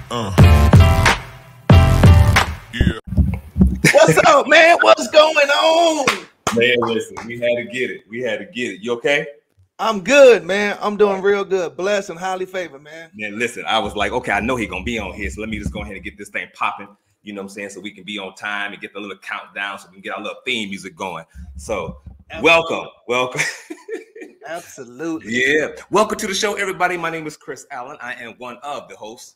Yeah. What's up, man? What's going on? Man, listen, we had to get it. You okay? I'm good, man. I'm doing real good. Blessed and highly favored, man. Man, listen, I was like, okay, I know he's gonna be on here, so let me just go ahead and get this thing popping. You know what I'm saying? So we can be on time and get the little countdown so we can get our little theme music going. So welcome. Absolutely. Yeah. Welcome to the show, everybody. My name is Chris Allen. I am one of the hosts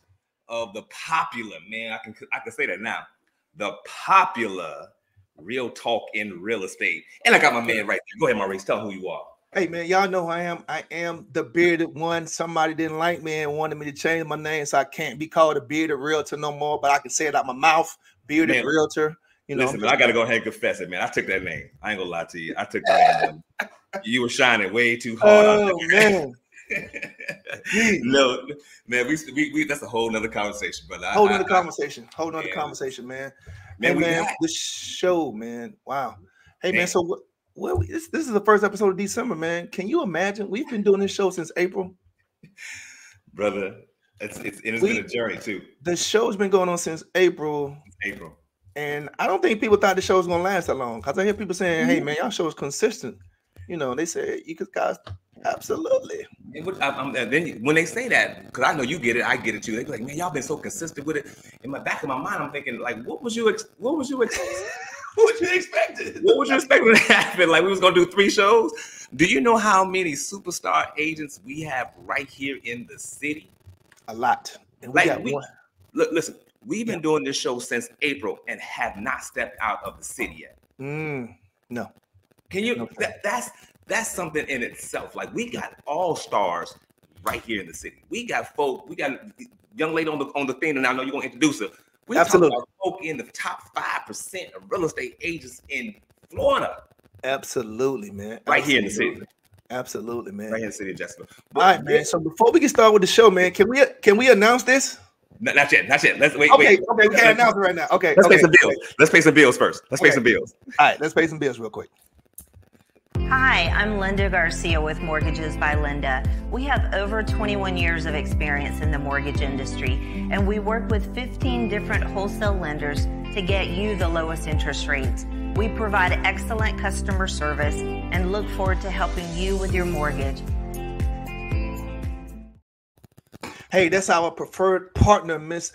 of the popular, man, I can say that now. The popular Real Talk in Real Estate. And I got my man right there. Go ahead, Maurice. Tell who you are. Hey, man, y'all know who I am. I am the bearded one. Somebody didn't like me and wanted me to change my name, so I can't be called a bearded realtor no more, but I can say it out my mouth, bearded realtor. You know, listen, man, I got to go ahead and confess it, man. I took that name. I ain't going to lie to you. I took that name. You were shining way too hard. Oh, man. No, man, we that's a whole nother conversation, but whole nother conversation, man. Man, this show, man. Wow. Hey, man. So this is the first episode of December, man. Can you imagine? We've been doing this show since April, brother. It's been a journey too. The show's been going on since April. And I don't think people thought the show was gonna last that long, because I hear people saying, "Hey, man, y'all show is consistent." You know, they say you could guys. Absolutely. And then when they say that, because I know you get it, I get it too. They be like, "Man, y'all been so consistent with it." In my back of my mind, I'm thinking, like, what was you expecting? What was you expecting to happen? Like, we was gonna do 3 shows. Do you know how many superstar agents we have right here in the city? A lot. And listen, we've been doing this show since April and have not stepped out of the city yet. No. Can you? That's something in itself. Like, we got all stars right here in the city. We got folk. We got young lady on the thing, and I know you're gonna introduce her. We Absolutely. Talking about folk in the top 5% of real estate agents in Florida. Absolutely, man. Right here in the city. Absolutely, man. Right here in the city of Jacksonville. All right, man. So before we get started with the show, man, can we announce this? Not yet. Let's wait. Okay, we can't announce it right now. Okay. Let's pay some bills. Let's pay some bills first. Let's pay some bills. All right, let's pay some bills real quick. Hi, I'm Linda Garcia with Mortgages by Linda. We have over 21 years of experience in the mortgage industry, and we work with 15 different wholesale lenders to get you the lowest interest rates. We provide excellent customer service and look forward to helping you with your mortgage. Hey, that's our preferred partner, Miss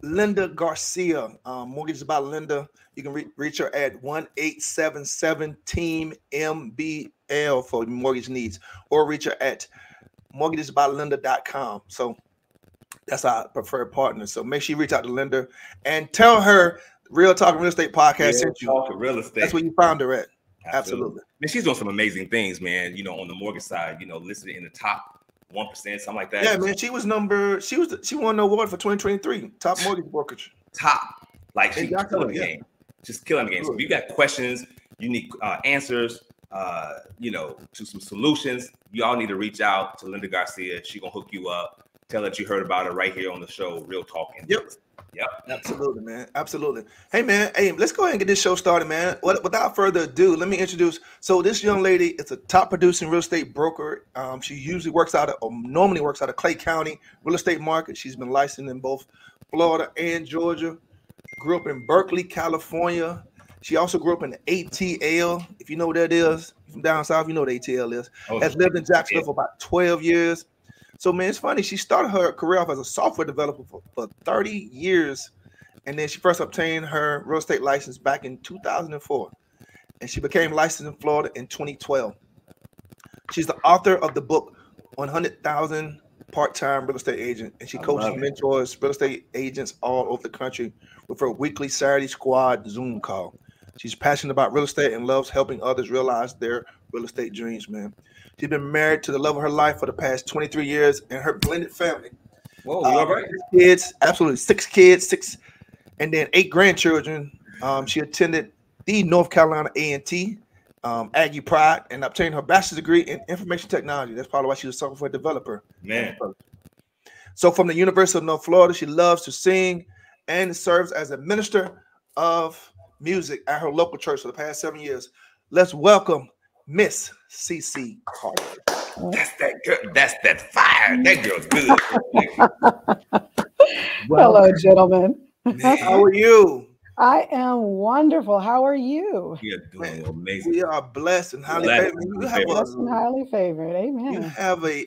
Linda Garcia. Mortgages by Linda. You can reach her at 1-877-TEAM-MBL for mortgage needs, or reach her at mortgagesbylinda.com. So that's our preferred partner. So make sure you reach out to Linda and tell her Real Talk Real Estate Podcast sent you. Talk Real Estate. That's where you found her at. Absolutely. Man, she's doing some amazing things, man. You know, on the mortgage side, you know, listed in the top 1%, something like that. Yeah, man. She won the award for 2023 top mortgage brokerage. Top, like, she's killing the game. Just killing the game. So if you got questions, you need answers, you know, to some solutions, you all need to reach out to Linda Garcia. She's gonna hook you up. Tell that you heard about her right here on the show, Real Talk. Yep. Absolutely, man. Absolutely. Hey, man. Hey, let's go ahead and get this show started, man. Without further ado, let me introduce. So this young lady is a top producing real estate broker. She normally works out of Clay County real estate market. She's been licensed in both Florida and Georgia. Grew up in Berkeley, California. She also grew up in the ATL. If you know what that is, from down south, you know what ATL is. Has lived in Jacksonville for about 12 years. So, man, it's funny. She started her career off as a software developer for 30 years. And then she first obtained her real estate license back in 2004. And she became licensed in Florida in 2012. She's the author of the book, 100,000 Part-Time Real Estate Agent. And she coaches and mentors real estate agents all over the country with her weekly Saturday Squad Zoom call. She's passionate about real estate and loves helping others realize their real estate dreams, man. She's been married to the love of her life for the past 23 years, and her blended family. Whoa, you all right? Kids, absolutely. 6 kids, and then 8 grandchildren. She attended the North Carolina A&T, Aggie Pride, and obtained her bachelor's degree in information technology. That's probably why she's a software developer. Man. So from the University of North Florida, she loves to sing and serves as a minister of music at her local church for the past 7 years. Let's welcome Miss Cici Carter. That's that girl. That's that fire. That girl's good. Hello, gentlemen. How are you? I am wonderful. How are you? We are doing amazing. We are blessed and highly favored. You have blessed and highly favored. Amen. You have a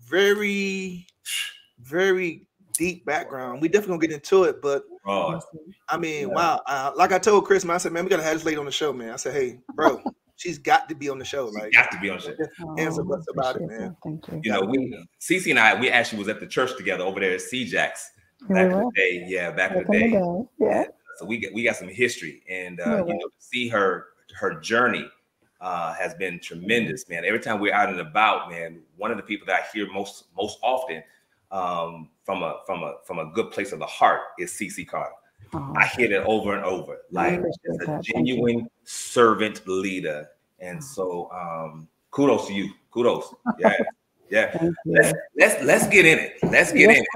very, very deep background. We definitely gonna get into it, but I mean, wow. Like I told Chris, man, I said, man, we gotta have this lady on the show, man. I said, hey, bro, she's got to be on the show. Like, got to be on the show. Answer what's about it, man. Thank you. You know, Cici and I, we actually was at the church together over there at CJAX back in the day. Yeah, back in the day. Yeah. So we got some history, and you know, to see her journey has been tremendous, man. Every time we're out and about, man, one of the people that I hear most often from a good place of the heart is Cici Carter. I hear that over and over, like it's a genuine servant leader, and so kudos to you. Kudos, yeah. Let's get in it. Let's get in it.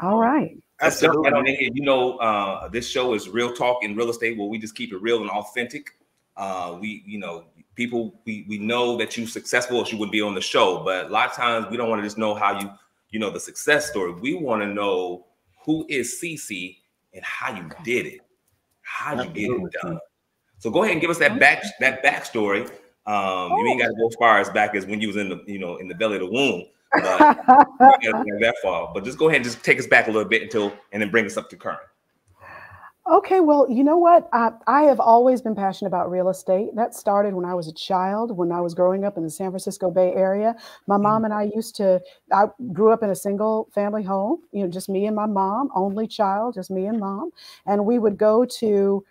All right. Absolutely. You know, this show is Real Talk in Real Estate, where we just keep it real and authentic. You know, people, we know that you're successful, or you would be on the show, but a lot of times we don't want to just know how you know the success story. We want to know who is Cici and how you did it, how you get it done. So go ahead and give us that backstory. You ain't got to go as far as back as when you was in the belly of the womb. But that far. But just go ahead and just take us back a little bit and then bring us up to current. Okay, well, you know what? I have always been passionate about real estate. That started when I was a child, when I was growing up in the San Francisco Bay Area. My mom and I grew up in a single family home, you know, just me and my mom, only child, just me and mom. And we would go to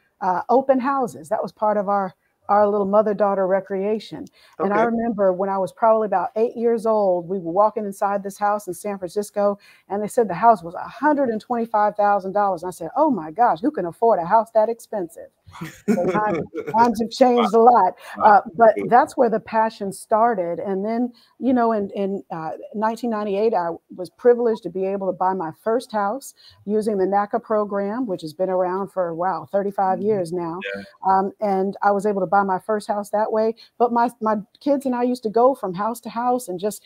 open houses. That was part of our little mother-daughter recreation. And I remember when I was probably about 8 years old, we were walking inside this house in San Francisco, and they said the house was $125,000. And I said, oh my gosh, who can afford a house that expensive? So times have changed a lot. But that's where the passion started. And then, you know, in 1998, I was privileged to be able to buy my first house using the NACA program, which has been around for, 35 years now. And I was able to buy my first house that way. But my kids and I used to go from house to house and just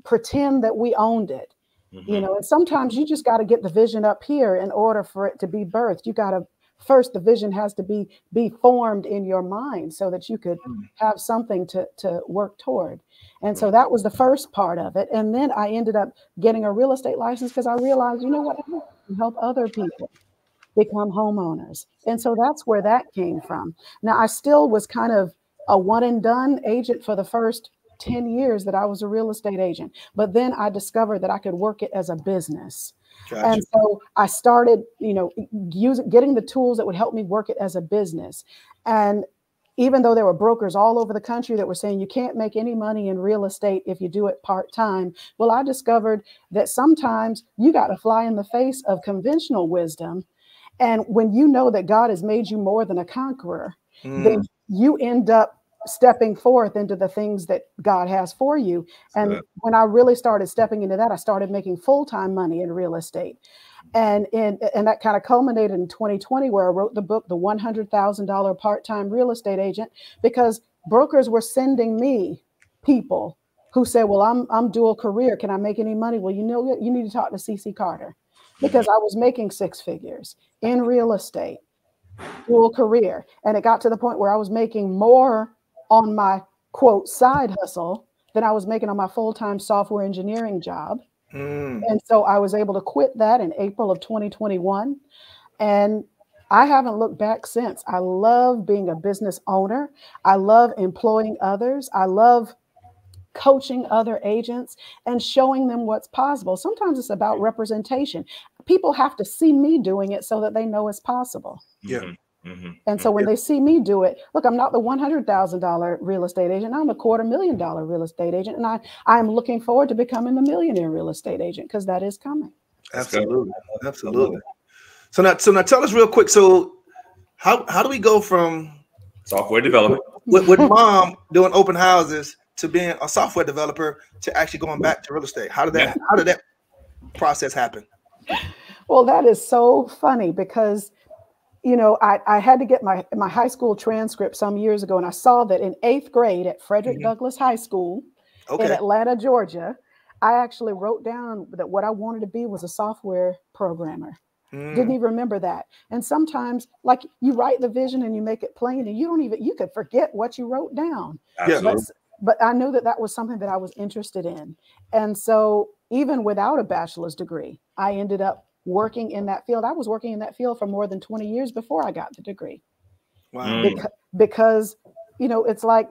pretend that we owned it. You know, and sometimes you just got to get the vision up here in order for it to be birthed. You got to first, the vision has to be formed in your mind so that you could have something to work toward. And so that was the first part of it. And then I ended up getting a real estate license because I realized, you know what, I can help other people become homeowners. And so that's where that came from. Now, I still was kind of a one and done agent for the first 10 years that I was a real estate agent. But then I discovered that I could work it as a business. Gotcha. And so I started, you know, getting the tools that would help me work it as a business. And even though there were brokers all over the country that were saying you can't make any money in real estate if you do it part-time, well, I discovered that sometimes you got to fly in the face of conventional wisdom. And when you know that God has made you more than a conqueror, then you end up stepping forth into the things that God has for you. And when I really started stepping into that, I started making full-time money in real estate. And that kind of culminated in 2020, where I wrote the book, The $100,000 Part-Time Real Estate Agent, because brokers were sending me people who said, well, I'm dual career. Can I make any money? Well, you know, you need to talk to Cici Carter, because I was making six figures in real estate, dual career. And it got to the point where I was making more on my quote side hustle than I was making on my full-time software engineering job. And so I was able to quit that in April of 2021. And I haven't looked back since. I love being a business owner. I love employing others. I love coaching other agents and showing them what's possible. Sometimes it's about representation. People have to see me doing it so that they know it's possible. And so when they see me do it, look, I'm not the $100,000 real estate agent. I'm a $250,000 real estate agent. And I'm looking forward to becoming the millionaire real estate agent, because that is coming. Absolutely. Absolutely. So now tell us real quick. So how do we go from software development with mom doing open houses to being a software developer to actually going back to real estate? How did that process happen? Well, that is so funny, because you know, I had to get my high school transcript some years ago, and I saw that in 8th grade at Frederick Douglass High School in Atlanta, Georgia, I actually wrote down that what I wanted to be was a software programmer. Didn't even remember that. And sometimes, like, you write the vision and you make it plain, and you could forget what you wrote down. But I knew that was something that I was interested in. And so even without a bachelor's degree, I ended up working in that field. I was working in that field for more than 20 years before I got the degree. Wow. Because, it's like,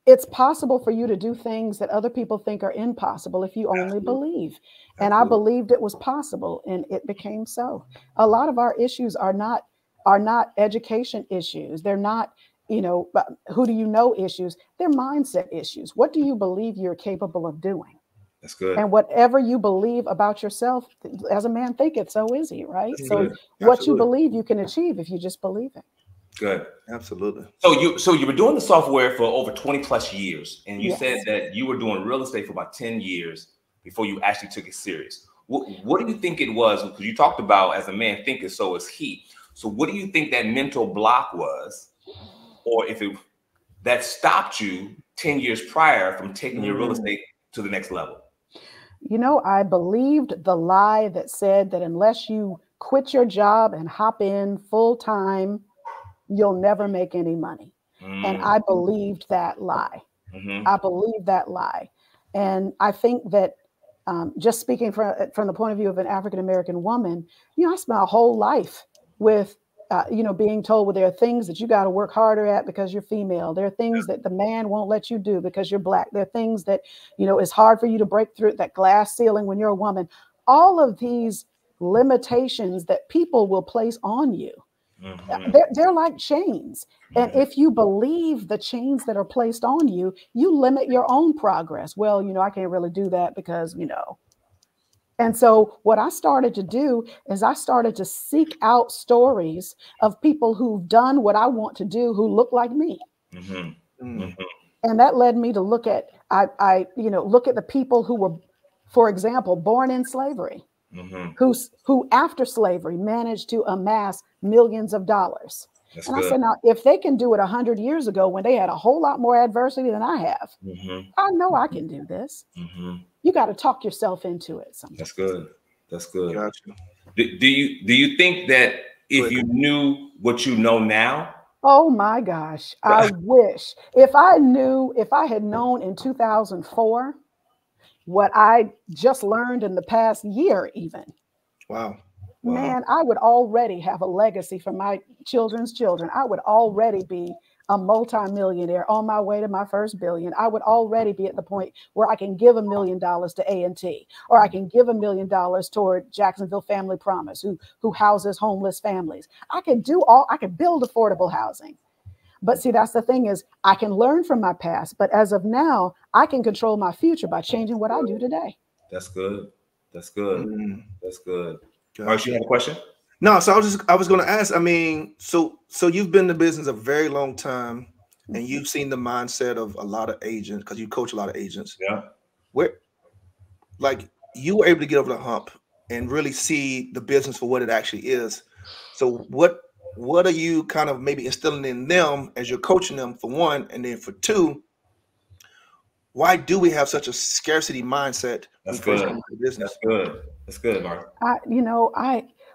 it's possible for you to do things that other people think are impossible if you only believe. And I believed it was possible, and it became so. A lot of our issues are not education issues. They're not, who do you know issues. They're mindset issues. What do you believe you're capable of doing? That's good. And whatever you believe about yourself, as a man thinketh, so is he, right? That's so good. What you believe, you can achieve if you just believe it. Good. Absolutely. So you were doing the software for over 20 plus years, and you said that you were doing real estate for about 10 years before you actually took it serious. What do you think it was? Because you talked about, as a man thinketh, so is he. So what do you think that mental block was, or if that stopped you 10 years prior from taking your real estate to the next level? I believed the lie that said that unless you quit your job and hop in full time, you'll never make any money. And I believed that lie. I believed that lie. And I think that just speaking from the point of view of an African-American woman, I spent a whole life with, being told, well, there are things that you got to work harder at because you're female. There are things that the man won't let you do because you're Black. There are things that, it's hard for you to break through that glass ceiling when you're a woman. All of these limitations that people will place on you, they're like chains. And if you believe the chains that are placed on you, you limit your own progress. Well, I can't really do that because, And so what I started to do is I started to seek out stories of people who've done what I want to do, who look like me. And that led me to look at, look at the people who were, for example, born in slavery, who after slavery managed to amass millions of dollars. That's and good. I said, now, if they can do it 100 years ago when they had a whole lot more adversity than I have, I know I can do this. You got to talk yourself into it sometimes. That's good. That's good. Gotcha. Do you think that if you knew what you know now? Oh my gosh. I wish if I had known in 2004 what I just learned in the past year, even. Wow. Man, I would already have a legacy for my children's children. I would already be a multimillionaire on my way to my first billion. I would already be at the point where I can give $1 million to A&T, or I can give $1 million toward Jacksonville Family Promise, who houses homeless families. I could build affordable housing. But see, that's the thing is I can learn from my past, but as of now, I can control my future by changing what I do today. That's good. That's good. That's good. Maurice, you have a question? No, so I was going to ask. I mean, so you've been in the business a very long time, and you've seen the mindset of a lot of agents because you coach a lot of agents. Yeah. Where, like, you were able to get over the hump and really see the business for what it actually is. So what are you kind of maybe instilling in them as you're coaching them, for one, and then for two, why do we have such a scarcity mindset? That's good. That's good. That's good, Mark.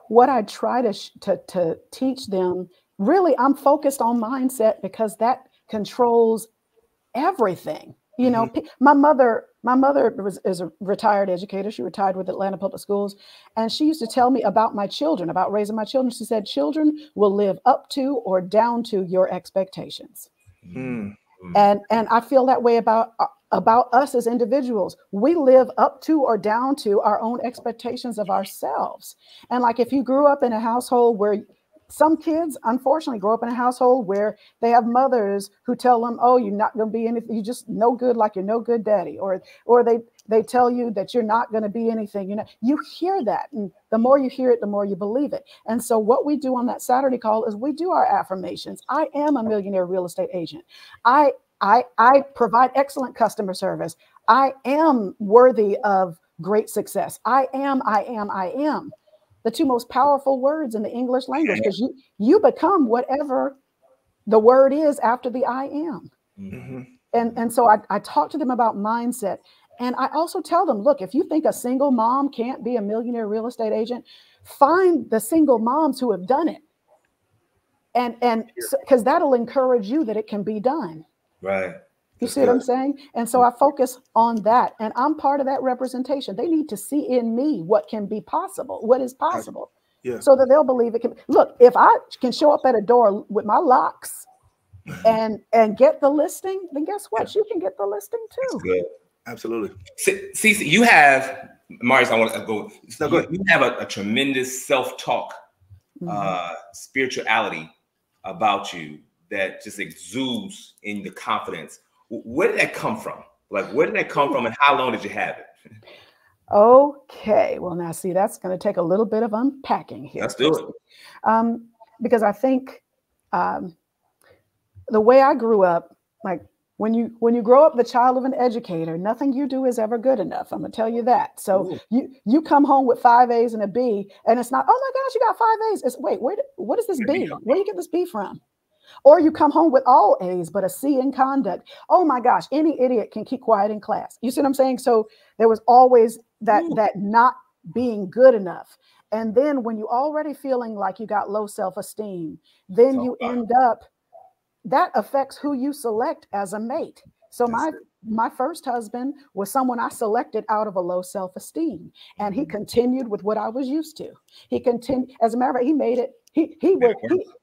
What I try to teach them, really, I'm focused on mindset because that controls everything. My mother is a retired educator. She retired with Atlanta Public Schools. And she used to tell me about my children, about raising my children. She said, children will live up to or down to your expectations. And I feel that way about us as individuals. We live up to or down to our own expectations of ourselves. And like, if you grew up in a household where some kids, unfortunately, grow up in a household where they have mothers who tell them, oh, you're not going to be anything. You're just no good, like you're no good daddy. Or they tell you that you're not going to be anything. You hear that. And the more you hear it, the more you believe it. And so what we do on that Saturday call is we do our affirmations. I am a millionaire real estate agent. I provide excellent customer service. I am worthy of great success. I am. The two most powerful words in the English language, because you become whatever the word is after the I am. And so I talk to them about mindset. And I also tell them, look, if you think a single mom can't be a millionaire real estate agent, find the single moms who have done it. And because that'll encourage you that it can be done. Right. You see what I'm saying? And so I focus on that. And I'm part of that representation. They need to see in me what can be possible, what is possible. Yeah. So that they'll believe it can. Look, if I can show up at a door with my locks and get the listing, then guess what? You can get the listing too. That's good. Absolutely. Cici, you have, Maurice, I want to go. No, go ahead. You have a tremendous self-talk, spirituality about you that just exudes in the confidence. Where did that come from? Like, where did that come from, and how long did you have it? Okay. Well, now see, that's going to take a little bit of unpacking here. Let's do it. Because I think the way I grew up, like when you grow up the child of an educator, nothing you do is ever good enough. I'm going to tell you that. So you come home with 5 A's and a B, and it's not, oh my gosh, you got 5 A's. It's, wait, what is this B? Where do you get this B from? Or you come home with all A's, but a C in conduct. Oh my gosh, any idiot can keep quiet in class. You see what I'm saying? So there was always that not being good enough. And then when you already feeling like you got low self-esteem, then you end up, that affects who you select as a mate. So my first husband was someone I selected out of a low self-esteem, and he continued with what I was used to. He continued, as a matter of fact, he made it. He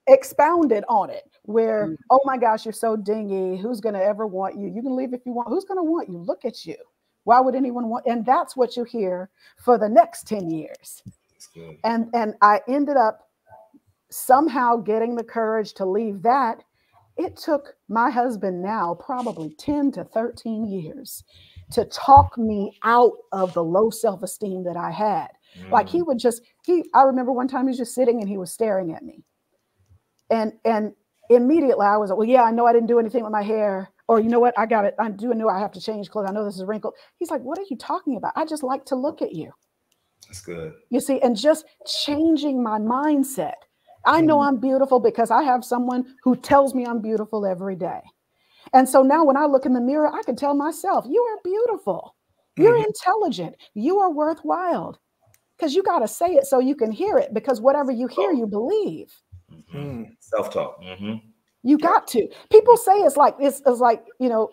expounded on it, where, oh my gosh, you're so dingy. Who's going to ever want you? You can leave if you want. Who's going to want you? Look at you. Why would anyone want? And that's what you hear for the next 10 years. And I ended up somehow getting the courage to leave that. It took my husband now probably 10 to 13 years to talk me out of the low self-esteem that I had. Like he would just, I remember one time he was just sitting and he was staring at me. And immediately I was like, well, yeah, I know I didn't do anything with my hair. Or you know what, I got it. I do know I have to change clothes. I know this is wrinkled. He's like, what are you talking about? I just like to look at you. That's good. You see, and just changing my mindset. I know I'm beautiful because I have someone who tells me I'm beautiful every day. And so now when I look in the mirror, I can tell myself, you are beautiful. You're intelligent. You are worthwhile. Because you got to say it so you can hear it, because whatever you hear, you believe. Self-talk. You got to. People say it's like, you know,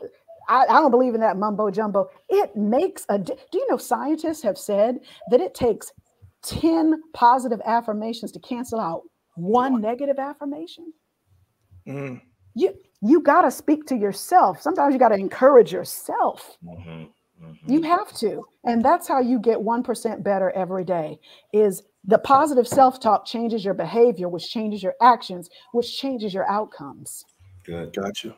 I don't believe in that mumbo jumbo. It makes do you know scientists have said that it takes 10 positive affirmations to cancel out one negative affirmation? You got to speak to yourself. Sometimes you got to encourage yourself. You have to. And that's how you get 1% better every day, is the positive self-talk changes your behavior, which changes your actions, which changes your outcomes. Good. Got you.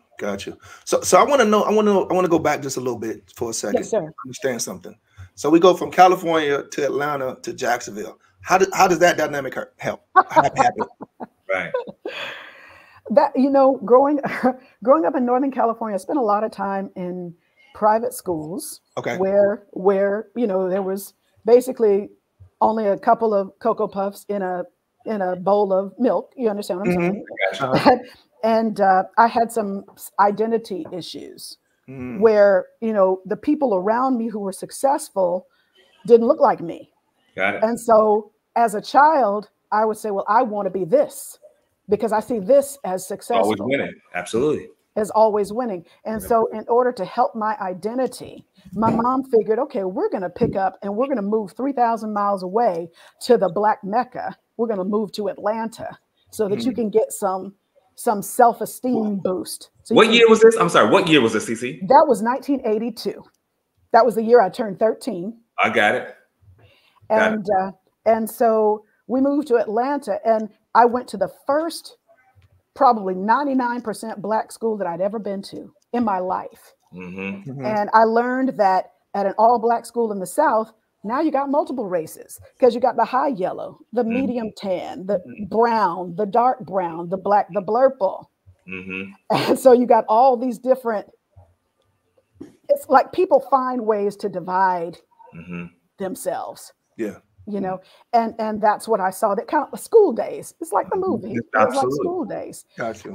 So I want to go back just a little bit for a second. Yes, sir. Understand something. So we go from California to Atlanta to Jacksonville. How does that dynamic help happen? Right. That, you know, growing up in Northern California, I spent a lot of time in private schools, where you know there was basically only a couple of Cocoa Puffs in a bowl of milk. You understand what I'm saying? And I had some identity issues where, you know, the people around me who were successful didn't look like me. Got it. And so as a child, I would say, well, I want to be this because I see this as successful. Always winning. Absolutely. As always winning. And so in order to help my identity, my mom figured, okay, we're going to pick up and we're going to move 3,000 miles away to the Black Mecca. We're going to move to Atlanta so that you can get some self-esteem boost. So what year was this? I'm sorry. What year was this, Cici? That was 1982. That was the year I turned 13. I got it. And so we moved to Atlanta, and I went to the first probably 99% Black school that I'd ever been to in my life. And I learned that at an all-Black school in the South, now you got multiple races, because you got the high yellow, the medium tan, the brown, the dark brown, the black, the blurple. And so you got all these different, it's like people find ways to divide themselves. Yeah. You know, and that's what I saw, that kind of school days. It's like the movie. It was like school days. Gotcha.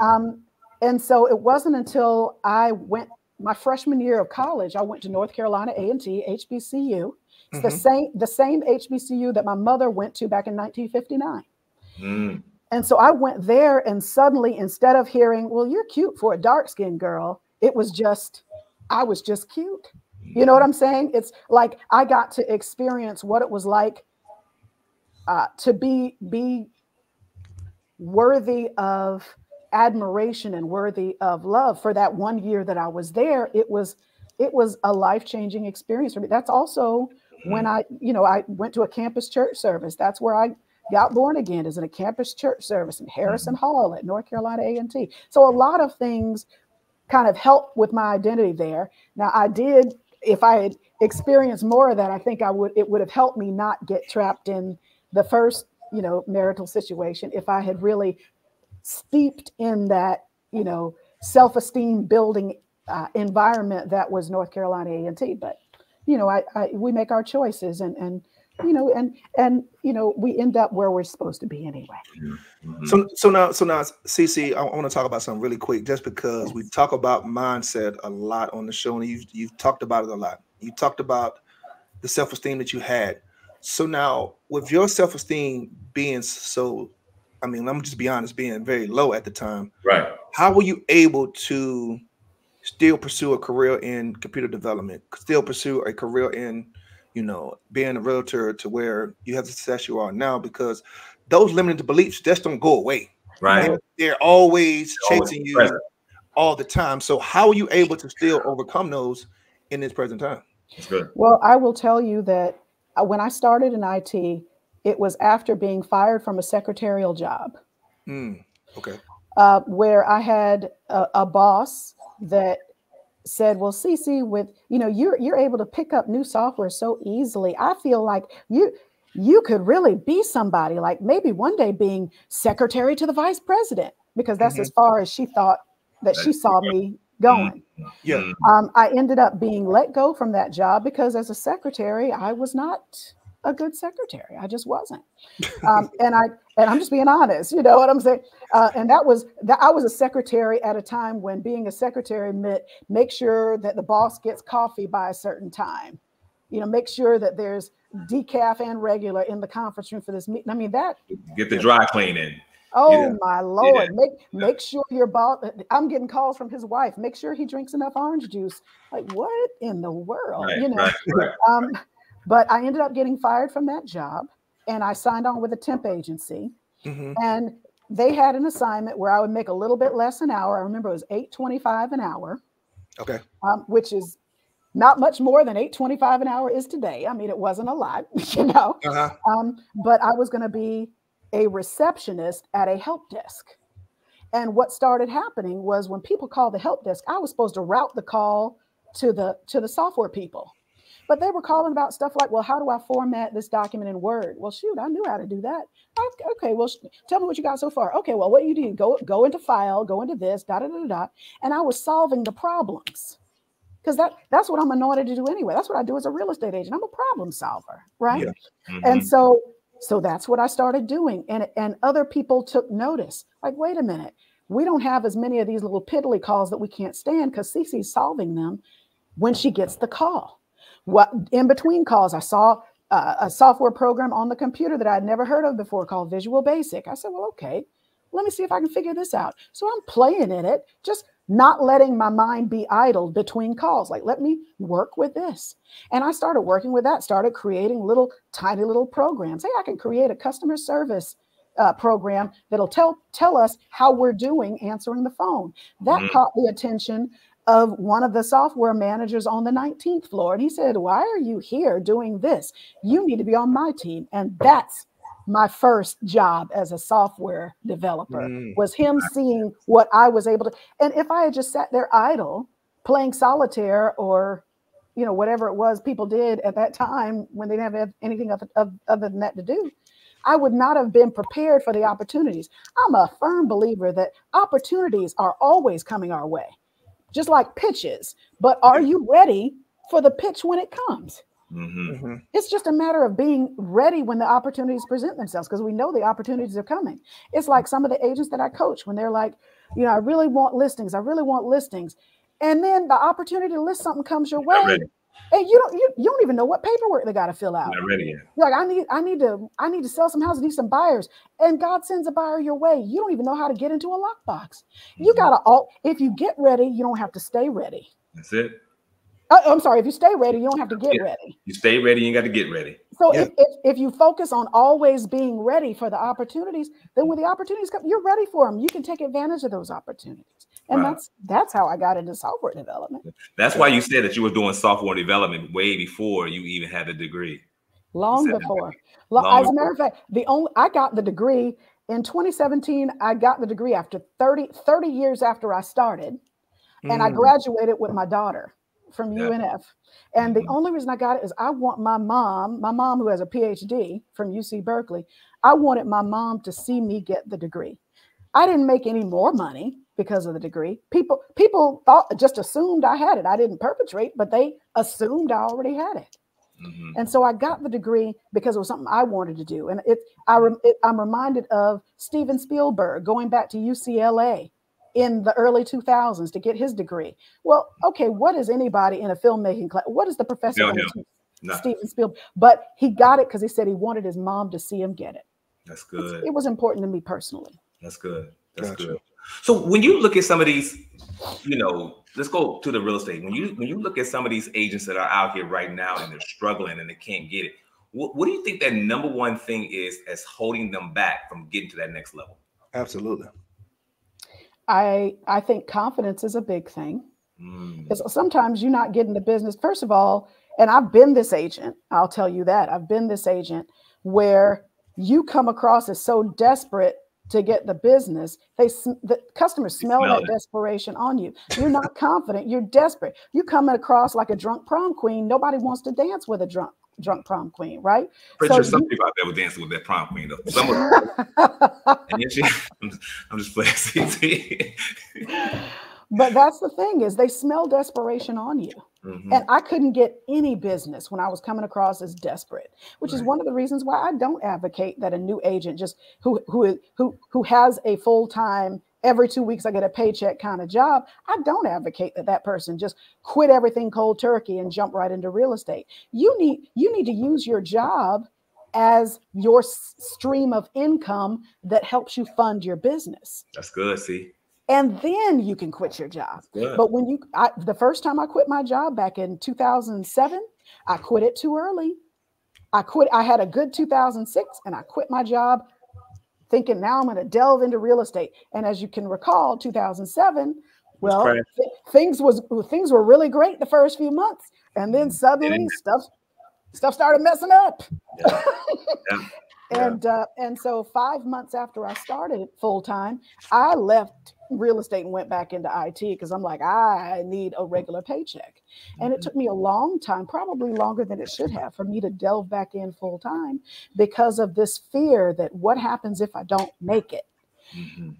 And so it wasn't until I went my freshman year of college, I went to North Carolina A&T, HBCU. It's the same HBCU that my mother went to back in 1959. And so I went there, and suddenly, instead of hearing, well, you're cute for a dark-skinned girl, it was just, I was just cute. You know what I'm saying? It's like I got to experience what it was like to be worthy of admiration and worthy of love for that 1 year that I was there. It was a life-changing experience for me. That's also when I went to a campus church service. That's where I got born again, is in a campus church service in Harrison Hall at North Carolina A&T. So a lot of things kind of helped with my identity there. Now if I had experienced more of that, I think it would have helped me not get trapped in the first, marital situation. If I had really steeped in that, self-esteem building environment that was North Carolina A&T. But, we make our choices and we end up where we're supposed to be anyway. So now, Cici, I want to talk about something really quick, just because we talk about mindset a lot on the show, and you've talked about it a lot. You talked about the self-esteem that you had. So now, with your self-esteem being so, let me just be honest, being very low at the time, right? How were you able to still pursue a career in computer development, still pursue a career in being a realtor to where you have the success you are now? Because those limited beliefs just don't go away. Right. They're always chasing you all the time. So how are you able to still overcome those in this present time? That's good. Well, I will tell you that when I started in IT, it was after being fired from a secretarial job. Okay. Where I had a boss that said, well, Cici, with, you're able to pick up new software so easily. I feel like you could really be somebody, like maybe one day being secretary to the vice president, because that's as far as she thought that she saw me going. Yeah. I ended up being let go from that job because as a secretary, I was not a good secretary. I just wasn't. And I'm just being honest, you know what I'm saying? And I was a secretary at a time when being a secretary meant make sure that the boss gets coffee by a certain time, make sure that there's decaf and regular in the conference room for this meeting. I mean, that get the dry cleaning. Oh my Lord. Make sure your boss, I'm getting calls from his wife, make sure he drinks enough orange juice. Like, what in the world? Right. But I ended up getting fired from that job, and I signed on with a temp agency. And they had an assignment where I would make a little bit less an hour. I remember it was $8.25 an hour. Okay. Which is not much more than $8.25 an hour is today. I mean, it wasn't a lot, but I was going to be a receptionist at a help desk. And what started happening was when people called the help desk, I was supposed to route the call to the software people. But they were calling about stuff like, well, how do I format this document in Word? Well, shoot, I knew how to do that. Okay, well, tell me what you got so far. Okay, well, what do you do? Go into file, go into this, da-da-da-da-da. And I was solving the problems. Because that's what I'm anointed to do anyway. That's what I do as a real estate agent. I'm a problem solver, right? Yeah. And so that's what I started doing. And other people took notice. Like, wait a minute. We don't have as many of these little piddly calls that we can't stand because Cici's solving them when she gets the call. In between calls, I saw a software program on the computer that I'd never heard of before called Visual Basic. I said, well, okay, let me see if I can figure this out. So I'm playing in it, just not letting my mind be idle between calls. Like, let me work with this. And I started working with that, started creating tiny little programs. Hey, I can create a customer service program that'll tell us how we're doing answering the phone. That caught the attention of one of the software managers on the 19th floor. And he said, why are you here doing this? You need to be on my team. And that's my first job as a software developer, was him seeing what I was able to. And if I had just sat there idle playing solitaire or, whatever it was people did at that time when they didn't have anything other than that to do, I would not have been prepared for the opportunities. I'm a firm believer that opportunities are always coming our way, just like pitches. But are you ready for the pitch when it comes? It's just a matter of being ready when the opportunities present themselves, because we know the opportunities are coming. It's like some of the agents that I coach when they're like, I really want listings. I really want listings. And then the opportunity to list something comes your way, and you don't even know what paperwork they got to fill out. Not ready yet. You're like, I need to sell some houses, need some buyers, and God sends a buyer your way. You don't even know how to get into a lockbox. You gotta if you get ready, you don't have to stay ready. That's it. I'm sorry, if you stay ready, you don't have to get ready. You stay ready, you got to get ready. So if you focus on always being ready for the opportunities, then when the opportunities come, you're ready for them. You can take advantage of those opportunities. And that's how I got into software development. That's why you said that you were doing software development way before you even had a degree. Long before. As a matter of fact, I got the degree in 2017. I got the degree after 30 years after I started, and I graduated with my daughter from UNF. And the only reason I got it is I want my mom who has a PhD from UC Berkeley, I wanted my mom to see me get the degree. I didn't make any more money because of the degree. People just assumed I had it. I didn't perpetrate, but they assumed I already had it. And so I got the degree because it was something I wanted to do. And I'm reminded of Steven Spielberg going back to UCLA in the early 2000s to get his degree. Well, okay, what is anybody in a filmmaking class? What is the professor going to teach? Steven Spielberg. But he got it because he said he wanted his mom to see him get it. That's good. It was important to me personally. That's good. That's good. So when you look at some of these, let's go to the real estate. When you look at some of these agents that are out here right now and they're struggling and they can't get it, what do you think that number one thing is as holding them back from getting to that next level? Absolutely. I think confidence is a big thing. Because sometimes you're not getting the business. First of all, and I've been this agent, I'll tell you that. I've been this agent where you come across as so desperate to get the business. The customers smell that desperation on you. You're not confident. You're desperate. You're coming across like a drunk prom queen. Nobody wants to dance with a drunk prom queen, right? Pretty sure some people out there were dancing with that prom queen, though. Some of them. I'm just playing CT. But that's the thing, is they smell desperation on you. And I couldn't get any business when I was coming across as desperate, which is one of the reasons why I don't advocate that a new agent just who has a full-time, every 2 weeks I get a paycheck kind of job. I don't advocate that person just quit everything cold turkey and jump right into real estate. You need to use your job as your stream of income that helps you fund your business. That's good. See. And then you can quit your job. But when the first time I quit my job back in 2007, I quit it too early. I had a good 2006 and I quit my job thinking now I'm going to delve into real estate. And as you can recall, 2007, well, things were really great the first few months. And then suddenly stuff started messing up. And so 5 months after I started full time, I left real estate and went back into IT because I'm like, I need a regular paycheck. And it took me a long time, probably longer than it should have, for me to delve back in full time because of this fear that what happens if I don't make it?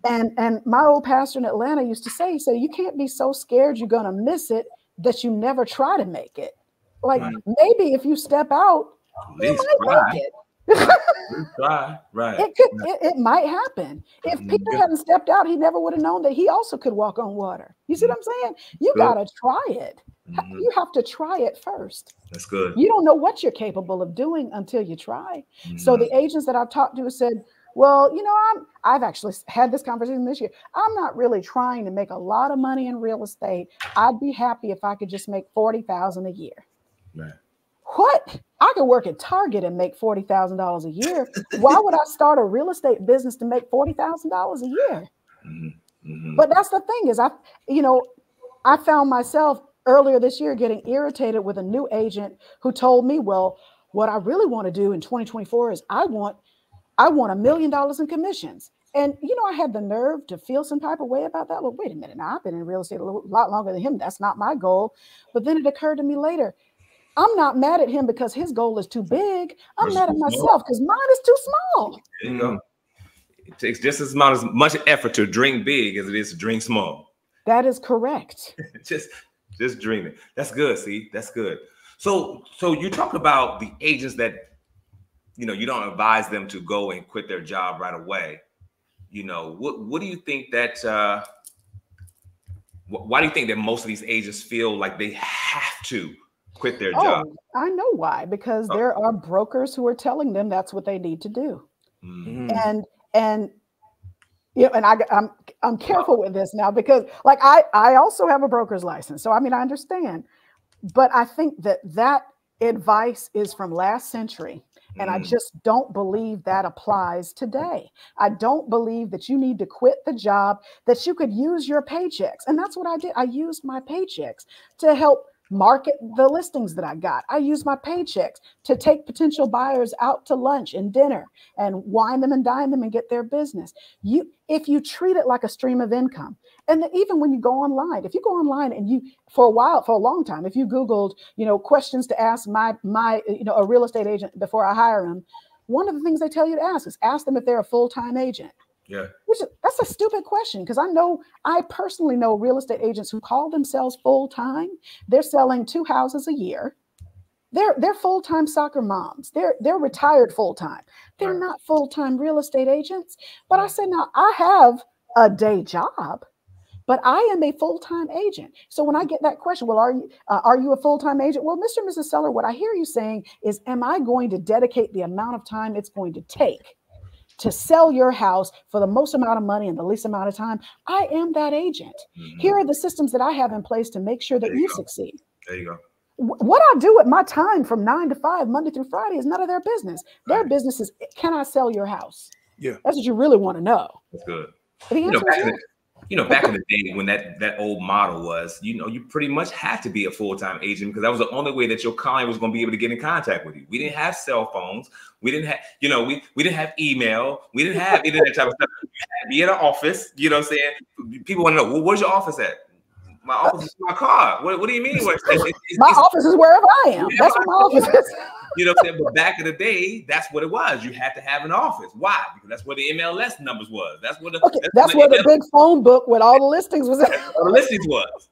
And my old pastor in Atlanta used to say, you can't be so scared you're going to miss it that you never try to make it. Like maybe if you step out, you might make it. It might happen. If Peter hadn't stepped out, he never would have known that he also could walk on water. You see what I'm saying? You gotta try it. You have to try it first. That's good. You don't know what you're capable of doing until you try. So the agents that I've talked to said, well, I've actually had this conversation this year. I'm not really trying to make a lot of money in real estate. I'd be happy if I could just make $40,000 a year. Right. What? I could work at Target and make $40,000 a year. Why would I start a real estate business to make $40,000 a year? But that's the thing is I found myself earlier this year getting irritated with a new agent who told me, well, what I really want to do in 2024 is I want $1 million in commissions. And, I had the nerve to feel some type of way about that. Well, wait a minute. Now I've been in real estate a lot longer than him. That's not my goal. But then it occurred to me later, I'm not mad at him because his goal is too big. I'm mad at myself because mine is too small. There you go. It takes just as much effort to dream big as it is to dream small. That is correct. just dreaming. That's good. See, that's good. So you talk about the agents that, you don't advise them to go and quit their job right away. What do you think that Why do you think that most of these agents feel like they have to quit their job? I know why, because there are brokers who are telling them that's what they need to do. And you know, and I'm careful with this now, because like I also have a broker's license. So I mean, I understand, but I think that advice is from last century. And I just don't believe that applies today. I don't believe that you need to quit the job, that you could use your paychecks. And that's what I did. I used my paychecks to help market the listings that I got. I used my paychecks to take potential buyers out to lunch and dinner and wine them and dine them and get their business. If you treat it like a stream of income, and even when you go online, if you go online and you, for a long time, if you Googled, you know, questions to ask a real estate agent before I hire them, one of the things they tell you to ask is ask them if they're a full-time agent. Yeah. That's a stupid question, because I personally know real estate agents who call themselves full-time. They're selling 2 houses a year. They're full-time soccer moms. They're retired full-time. They're not full-time real estate agents. But I say, now I have a day job, but I am a full-time agent. So when I get that question, well, are you a full-time agent? Well, Mr. and Mrs. Seller, what I hear you saying is, am I going to dedicate the amount of time it's going to take to sell your house for the most amount of money in the least amount of time? I am that agent. Here are the systems that I have in place to make sure that you succeed. There you go. What I do at my time from 9 to 5, Monday through Friday, is none of their business. Their business is, can I sell your house? Yeah. That's what you really want to know. That's good. Back in the day when that old model was, you pretty much had to be a full-time agent, because that was the only way that your client was going to be able to get in contact with you. We didn't have cell phones. We didn't have, we didn't have email. We didn't have any of that type of stuff. You had to be in an office. You know what I'm saying? People want to know, well, where's your office at? My office is in my car. What do you mean? My office is wherever I am. That's where my office is. You know what I'm saying? But back in the day, that's what it was. You had to have an office. Why? Because that's where the MLS numbers was. That's where the big phone book with all the listings was. All the listings was.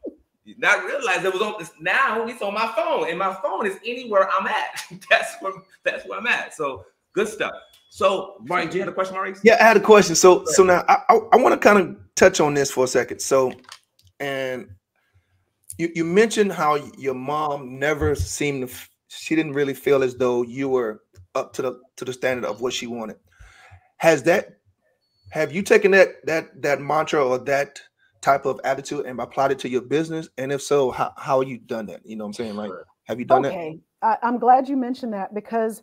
Not realize it was on this. Now it's on my phone, and my phone is anywhere I'm at. That's where I'm at. So good stuff. So, Brian, do you have a question, Maurice? Yeah, I had a question. So now I want to kind of touch on this for a second. So, and you mentioned how your mom never seemed to. She didn't really feel as though you were up to the standard of what she wanted. Have you taken that mantra or that type of attitude and applied it to your business? And if so, how you done that? You know what I'm saying? Like, have you done that? Okay, I'm glad you mentioned that, because,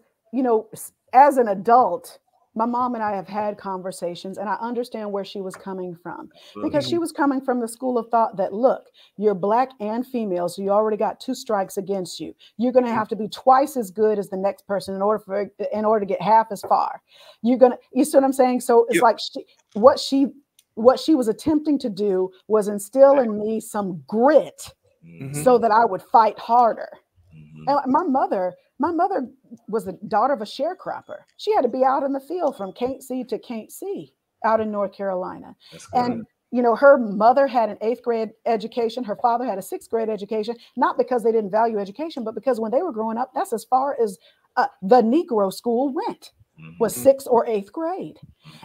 as an adult, my mom and I have had conversations, and I understand where she was coming from, because she was coming from the school of thought that, look, you're Black and female, so you already got 2 strikes against you. You're going to have to be twice as good as the next person in order to get half as far. You see what I'm saying? So it's like what she was attempting to do was instill in me some grit so that I would fight harder. And my mother was the daughter of a sharecropper. She had to be out in the field from can't see to can't see out in North Carolina. And, her mother had an 8th grade education. Her father had a 6th grade education, not because they didn't value education, but because when they were growing up, that's as far as the Negro school went, was 6th or 8th grade.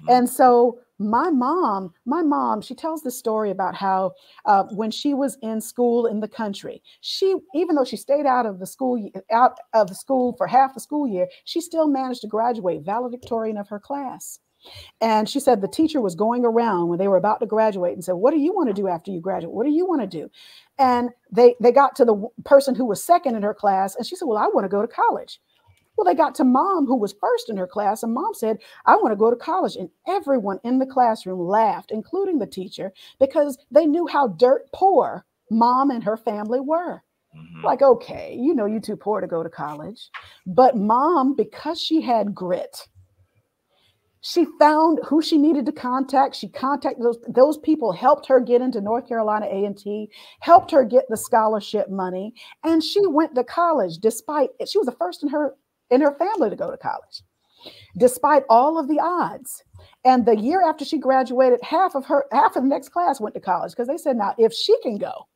And so my mom, she tells the story about how when she was in school in the country, even though she stayed out of the school for half the school year, she still managed to graduate valedictorian of her class. And she said the teacher was going around when they were about to graduate and said, what do you want to do after you graduate? What do you want to do? And they got to the person who was second in her class, and she said, well, I want to go to college. Well, they got to mom, who was first in her class, and mom said, I want to go to college. And everyone in the classroom laughed, including the teacher, because they knew how dirt poor mom and her family were. Like, okay, you're too poor to go to college. But mom, because she had grit, she found who she needed to contact. She contacted those people, helped her get into North Carolina A&T, helped her get the scholarship money. And she went to college despite she was the first in her family to go to college, despite all of the odds. And the year after she graduated, half of the next class went to college, because they said, now, if she can go,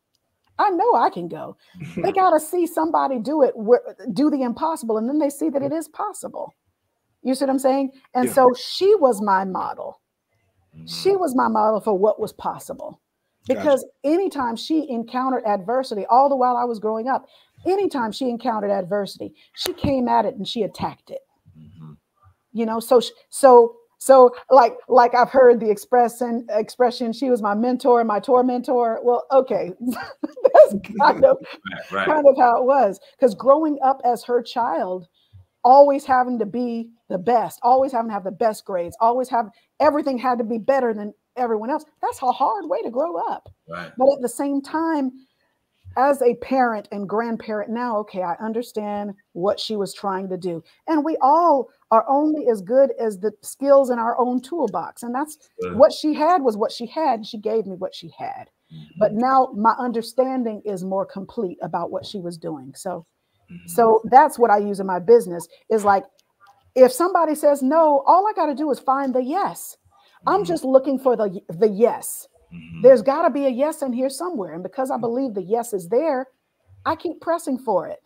I know I can go. They got to see somebody do the impossible, and then they see that it is possible. You see what I'm saying? And so she was my model. She was my model for what was possible. Because anytime she encountered adversity, all the while I was growing up, anytime she encountered adversity, she came at it and she attacked it. You know, so like I've heard the expression, she was my mentor, my tormentor. Well, okay, that's kind of how it was. Because growing up as her child, always having to be the best, always having to have the best grades, always have everything had to be better than everyone else. That's a hard way to grow up. Right. But at the same time, as a parent and grandparent now, okay, I understand what she was trying to do. And we all are only as good as the skills in our own toolbox. And that's what she had was what she had. She gave me what she had. But now my understanding is more complete about what she was doing. So that's what I use in my business is like, if somebody says no, all I got to do is find the yes. I'm just looking for the yes. There's got to be a yes in here somewhere. And because I believe the yes is there, I keep pressing for it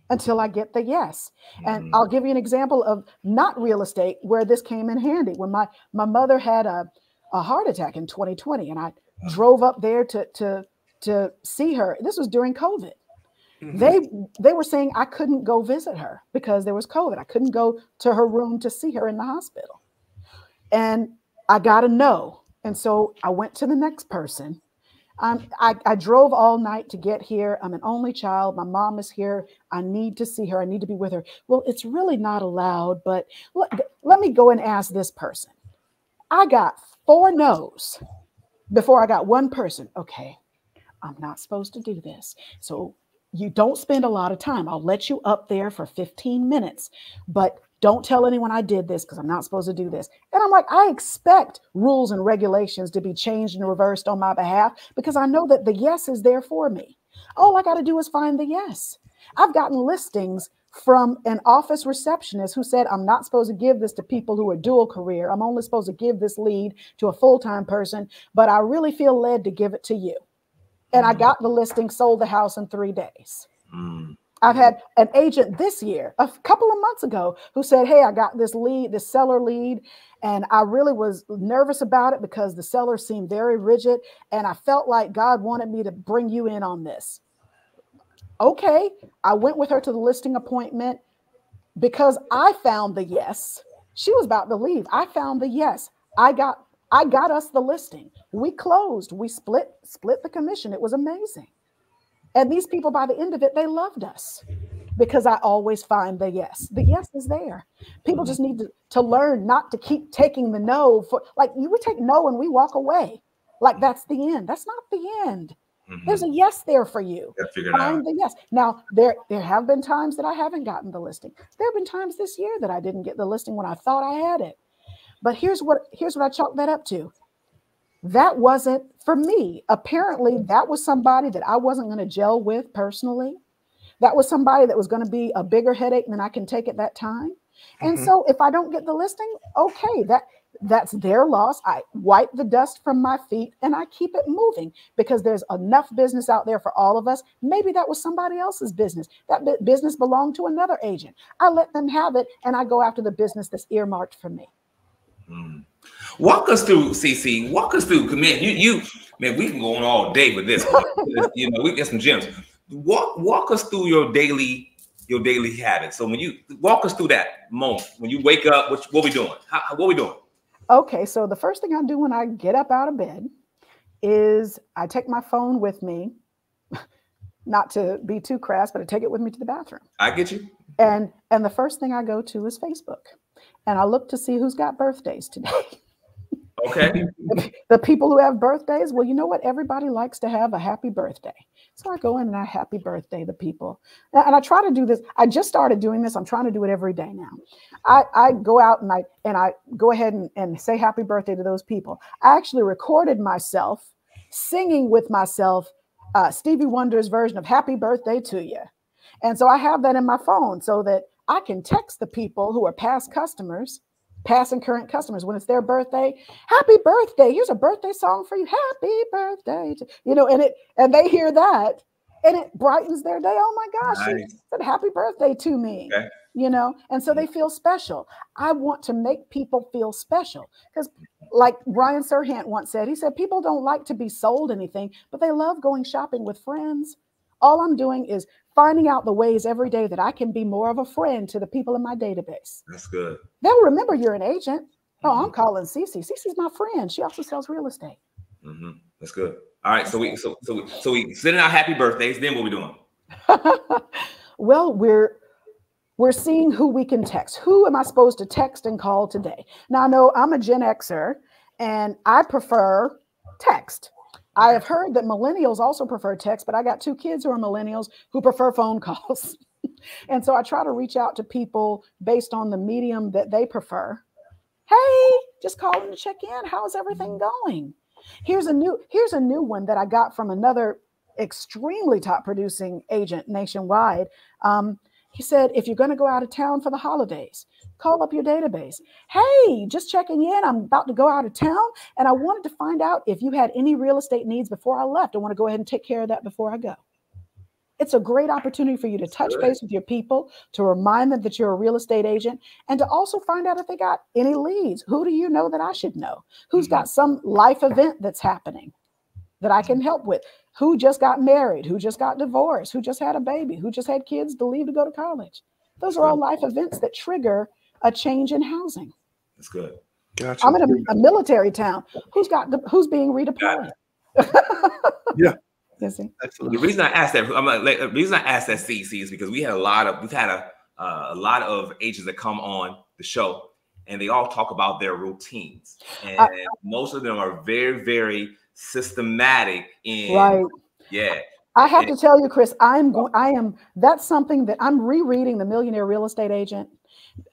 until I get the yes. And I'll give you an example of not real estate where this came in handy. When my mother had a heart attack in 2020, and I drove up there to see her. This was during COVID. They were saying I couldn't go visit her because there was COVID. I couldn't go to her room to see her in the hospital. And I got a no. And so I went to the next person. I drove all night to get here. I'm an only child. My mom is here. I need to see her. I need to be with her. Well, it's really not allowed, but let me go and ask this person. I got 4 no's before I got one person. Okay, I'm not supposed to do this. So you don't spend a lot of time. I'll let you up there for 15 minutes, but don't tell anyone I did this because I'm not supposed to do this. And I'm like, I expect rules and regulations to be changed and reversed on my behalf because I know that the yes is there for me. All I got to do is find the yes. I've gotten listings from an office receptionist who said, I'm not supposed to give this to people who are dual career. I'm only supposed to give this lead to a full-time person, but I really feel led to give it to you. And I got the listing, sold the house in 3 days. I've had an agent this year, a couple of months ago, who said, hey, I got this lead, this seller lead, and I really was nervous about it because the seller seemed very rigid, and I felt like God wanted me to bring you in on this. Okay, I went with her to the listing appointment because I found the yes. She was about to leave. I found the yes. I got us the listing. We closed. We split the commission. It was amazing. And these people, by the end of it, they loved us because I always find the yes. The yes is there. People just need to learn not to keep taking the no for, like, you would take no and we walk away. Like that's the end. That's not the end. There's a yes there for you. Find the yes. Now, there have been times that I haven't gotten the listing. There have been times this year that I didn't get the listing when I thought I had it. But here's what I chalk that up to. That wasn't for me. Apparently, that was somebody that I wasn't going to gel with personally. That was somebody that was going to be a bigger headache than I can take at that time. And so if I don't get the listing, okay, that's their loss. I wipe the dust from my feet and I keep it moving because there's enough business out there for all of us. Maybe that was somebody else's business. That business belonged to another agent. I let them have it and I go after the business that's earmarked for me. Walk us through, Cici. Walk us through. Man, we can go on all day with this. You know, we get some gems. Walk us through your daily habits. So when you walk us through that moment when you wake up, what we doing? What we doing? Okay, so the first thing I do when I get up out of bed is I take my phone with me. Not to be too crass, but I take it with me to the bathroom. I get you. And the first thing I go to is Facebook. And I look to see who's got birthdays today. Okay. The people who have birthdays, well, you know what? Everybody likes to have a happy birthday. So I go in and I happy birthday the people. And I try to do this. I just started doing this. I'm trying to do it every day now. I go out and I go ahead and say happy birthday to those people. I actually recorded myself singing with myself Stevie Wonder's version of Happy Birthday to You. And so I have that in my phone so that I can text the people who are past and current customers when it's their birthday. Happy birthday. Here's a birthday song for you. Happy birthday. And they hear that and it brightens their day. Oh my gosh, nice. She said happy birthday to me. Okay. And so they feel special. I want to make people feel special because like Brian Serhant once said, he said, people don't like to be sold anything, but they love going shopping with friends. All I'm doing is finding out the ways every day that I can be more of a friend to the people in my database. That's good. They'll remember you're an agent. Oh, I'm calling Cici. Cici's my friend. She also sells real estate. That's good. All right. So we sending out happy birthdays. Then what we doing? Well, we're seeing who we can text. Who am I supposed to text and call today? Now, I know I'm a Gen Xer and I prefer text. I have heard that millennials also prefer text, but I got 2 kids who are millennials who prefer phone calls. And so I try to reach out to people based on the medium that they prefer. Hey, just calling to check in. How's everything going? Here's a new one that I got from another extremely top producing agent nationwide. He said, if you're going to go out of town for the holidays, call up your database. Hey, just checking in. I'm about to go out of town and I wanted to find out if you had any real estate needs before I left. I want to go ahead and take care of that before I go. It's a great opportunity for you to touch base with your people, to remind them that you're a real estate agent, and to also find out if they got any leads. Who do you know that I should know? Who's got some life event that's happening that I can help with? Who just got married? Who just got divorced? Who just had a baby? Who just had kids to leave to go to college? Those are all life events that trigger a change in housing. That's good. Gotcha. I'm in a military town. Who's being redeployed? Yeah. The reason I asked that, the reason I asked that, CC, is because we've had a lot of agents that come on the show, and they all talk about their routines, and most of them are very, very systematic in. Right. Yeah. I have to tell you, Chris, that's something that I'm rereading The Millionaire Real Estate Agent.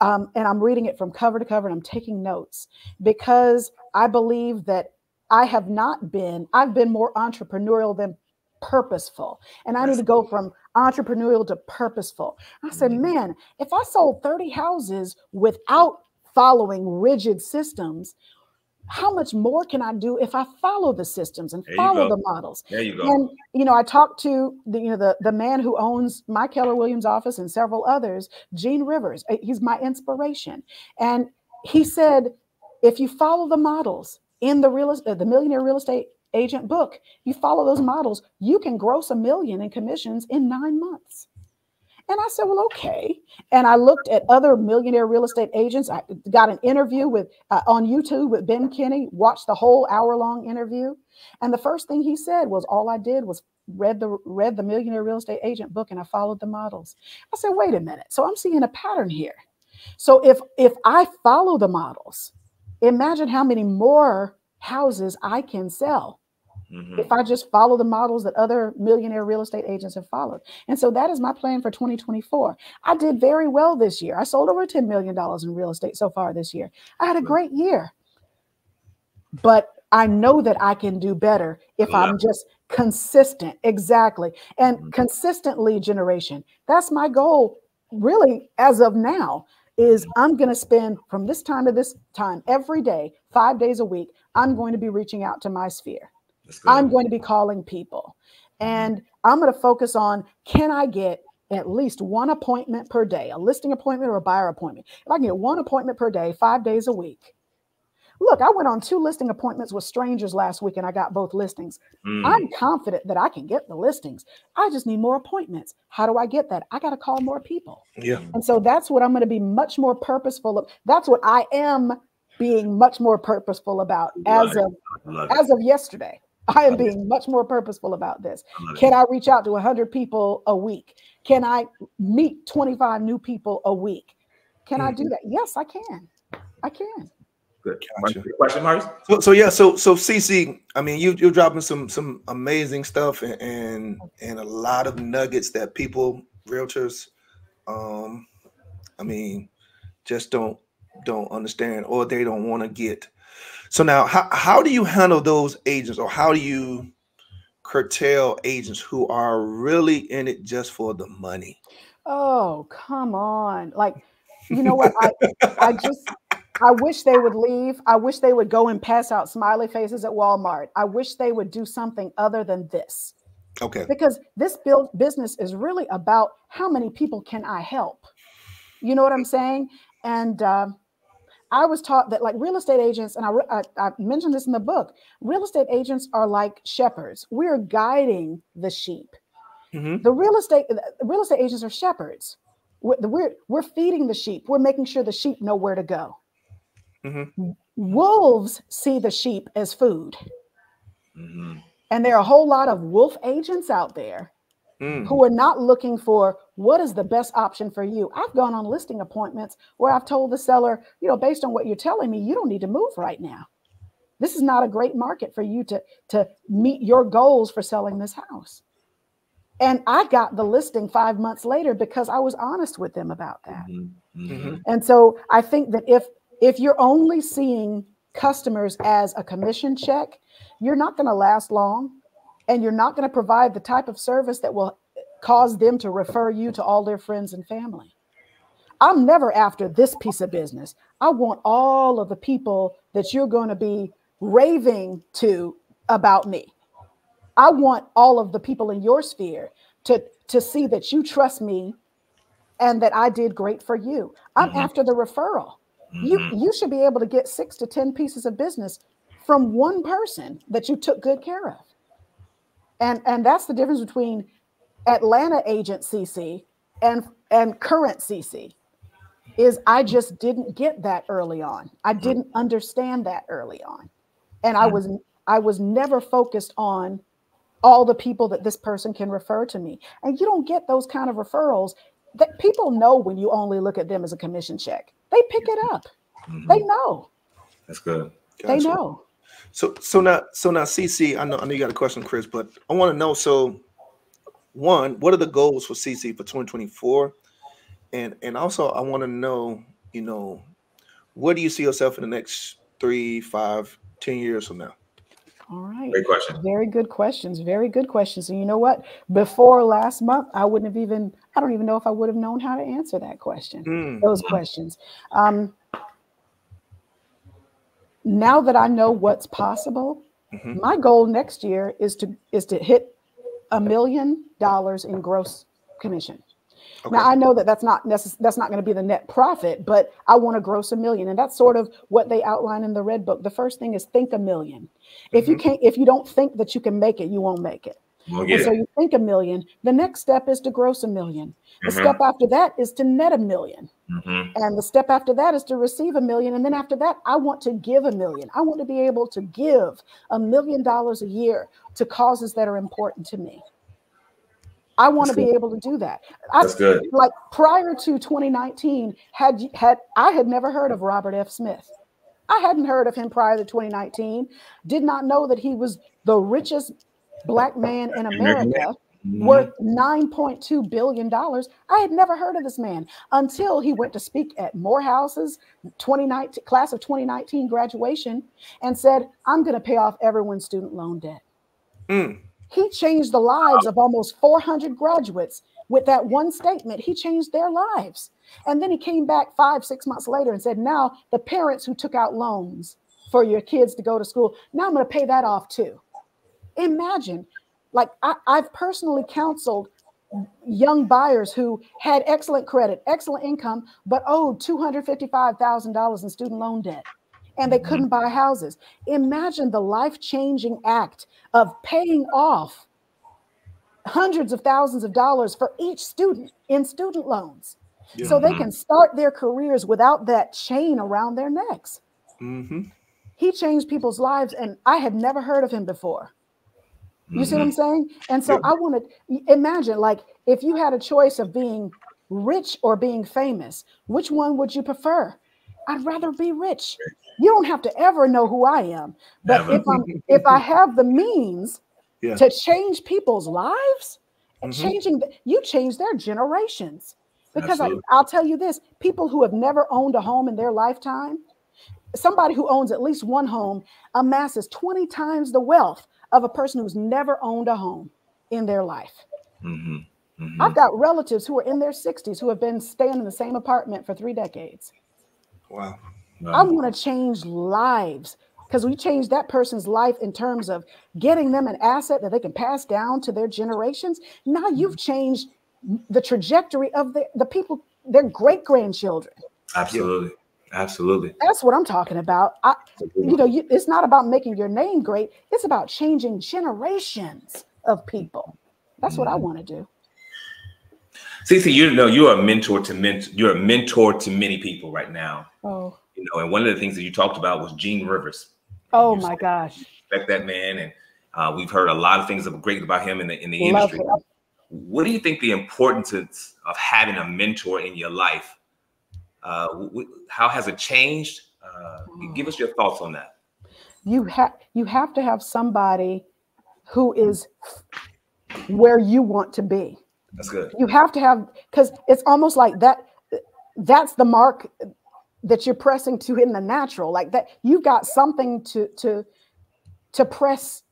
And I'm reading it from cover to cover and I'm taking notes because I believe that I've been more entrepreneurial than purposeful. And I need to go from entrepreneurial to purposeful. I said, man, if I sold 30 houses without following rigid systems, how much more can I do if I follow the systems and follow the models? There you go. And, I talked to the man who owns my Keller Williams office and several others, Gene Rivers. He's my inspiration. And he said, if you follow the models in the Millionaire Real Estate Agent book, you follow those models, you can gross $1 million in commissions in 9 months. And I said, well, okay. And I looked at other millionaire real estate agents. I got an interview on YouTube with Ben Kinney, watched the whole hour-long interview. And the first thing he said was, all I did was read the Millionaire Real Estate Agent book and I followed the models. I said, wait a minute. So I'm seeing a pattern here. So if I follow the models, imagine how many more houses I can sell. If I just follow the models that other millionaire real estate agents have followed. And so that is my plan for 2024. I did very well this year. I sold over $10 million in real estate so far this year. I had a great year. But I know that I can do better if I'm just consistent. Exactly. And consistent lead generation. That's my goal really as of now. Is I'm going to spend from this time to this time every day, 5 days a week, I'm going to be reaching out to my sphere. I'm going to be calling people and I'm going to focus on, can I get at least one appointment per day, a listing appointment or a buyer appointment? If I can get one appointment per day, 5 days a week. Look, I went on 2 listing appointments with strangers last week and I got both listings. I'm confident that I can get the listings. I just need more appointments. How do I get that? I got to call more people. Yeah. And so that's what I'm going to be much more purposeful of. That's what I am being much more purposeful about as of yesterday. I am being much more purposeful about this. Can I reach out to 100 people a week? Can I meet 25 new people a week? Can I do that? Yes, I can. I can. Good. Gotcha. Question, Maurice? So Cici, I mean, you're dropping some amazing stuff and a lot of nuggets that realtors, I mean, just don't understand or they don't want to get. So now, how do you handle those agents, or how do you curtail agents who are really in it just for the money? Oh, come on. Like, you know what? I wish they would leave. I wish they would go and pass out smiley faces at Walmart. I wish they would do something other than this. Okay. Because this business is really about how many people can I help? You know what I'm saying? And I was taught that like real estate agents, and I mentioned this in the book, real estate agents are like shepherds. We're guiding the sheep. The real estate agents are shepherds. We're feeding the sheep. We're making sure the sheep know where to go. Wolves see the sheep as food. And there are a whole lot of wolf agents out there who are not looking for what is the best option for you. I've gone on listing appointments where I've told the seller, you know, based on what you're telling me, you don't need to move right now. This is not a great market for you to meet your goals for selling this house. And I got the listing 5 months later because I was honest with them about that. And so I think that if you're only seeing customers as a commission check, you're not going to last long, and you're not going to provide the type of service that will cause them to refer you to all their friends and family. I'm never after this piece of business. I want all of the people that you're going to be raving to about me. I want all of the people in your sphere to see that you trust me and that I did great for you. I'm after the referral. You should be able to get 6 to 10 pieces of business from one person that you took good care of. And that's the difference between Atlanta agent Cici and current Cici, is I just didn't get that early on. I didn't understand that early on. And I was never focused on all the people that this person can refer to me. And you don't get those kind of referrals that people know when you only look at them as a commission check. They pick it up. They know. That's good. They know. So now, Cici, I know you got a question, Chris, but I want to know. So, one, what are the goals for Cici for 2024? And also, I want to know, you know, where do you see yourself in the next 3, 5, 10 years from now? All right. Great question. Very good questions. Very good questions. And you know what? Before last month, I don't even know if I would have known how to answer that question. Those questions. Now that I know what's possible, my goal next year is to hit $1 million in gross commission. Okay. Now I know that's not going to be the net profit, but I want to gross $1 million, and that's sort of what they outline in the Red Book. The first thing is think $1 million. If you don't think that you can make it, you won't make it. And so you think $1 million. The next step is to gross $1 million. The step after that is to net $1 million. And the step after that is to receive $1 million. And then after that, I want to give $1 million. I want to be able to give $1 million a year to causes that are important to me. I want to be able to do that. That's good. Like prior to 2019, I had never heard of Robert F. Smith. I hadn't heard of him prior to 2019. Did not know that he was the richest Black man in America, worth $9.2 billion. I had never heard of this man until he went to speak at Morehouse's class of 2019 graduation and said, I'm going to pay off everyone's student loan debt. He changed the lives of almost 400 graduates with that one statement. He changed their lives. And then he came back 5-6 months later and said, now the parents who took out loans for your kids to go to school, now I'm going to pay that off too. Imagine, like I've personally counseled young buyers who had excellent credit, excellent income, but owed $255,000 in student loan debt. And they couldn't buy houses. Imagine the life-changing act of paying off hundreds of thousands of dollars for each student in student loans, so they can start their careers without that chain around their necks. He changed people's lives, and I had never heard of him before. You see what I'm saying? And so I want to imagine, like, if you had a choice of being rich or being famous, which one would you prefer? I'd rather be rich. You don't have to ever know who I am, but if I have the means to change people's lives, and you change their generations. Because I'll tell you this, people who have never owned a home in their lifetime, somebody who owns at least one home amasses 20 times the wealth of a person who's never owned a home in their life. I've got relatives who are in their 60s who have been staying in the same apartment for 3 decades. Wow. I want to change lives, because we change that person's life in terms of getting them an asset that they can pass down to their generations. Now you've changed the trajectory of the people, their great-grandchildren. Absolutely. Absolutely. That's what I'm talking about. It's not about making your name great. It's about changing generations of people. That's what I want to do. Cici, you're a mentor to many people right now. Oh. And one of the things that you talked about was Gene Rivers. Oh my gosh. Respect that man. And we've heard a lot of things great about him in the industry. Him. What do you think the importance of having a mentor in your life? How has it changed? Give us your thoughts on that. You have to have somebody who is where you want to be. That's good. You have to have, because it's almost like that. That's the mark that you're pressing to in the natural, like that. You've got something to press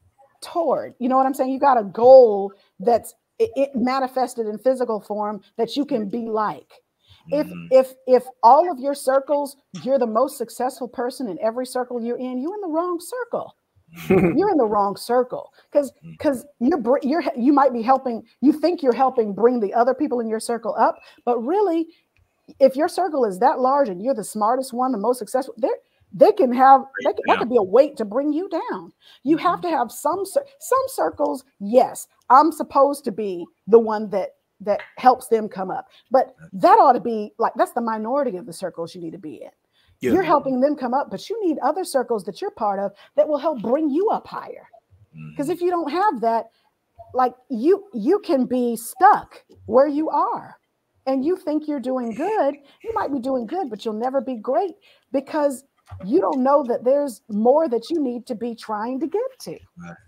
toward. You know what I'm saying? You got a goal that's it manifested in physical form that you can be like. If all of your circles, you're the most successful person in every circle you're in the wrong circle. You're in the wrong circle because you might be helping. You think you're helping bring the other people in your circle up, but really, if your circle is that large and you're the smartest one, the most successful, that could be a weight to bring you down. You have to have some circles. Yes, I'm supposed to be the one that helps them come up, but that ought to be like, that's the minority of the circles you need to be in. Yeah. You're helping them come up, but you need other circles that you're part of that will help bring you up higher. Because if you don't have that, like you can be stuck where you are and you think you're doing good. You might be doing good, but you'll never be great because you don't know that there's more that you need to be trying to get to.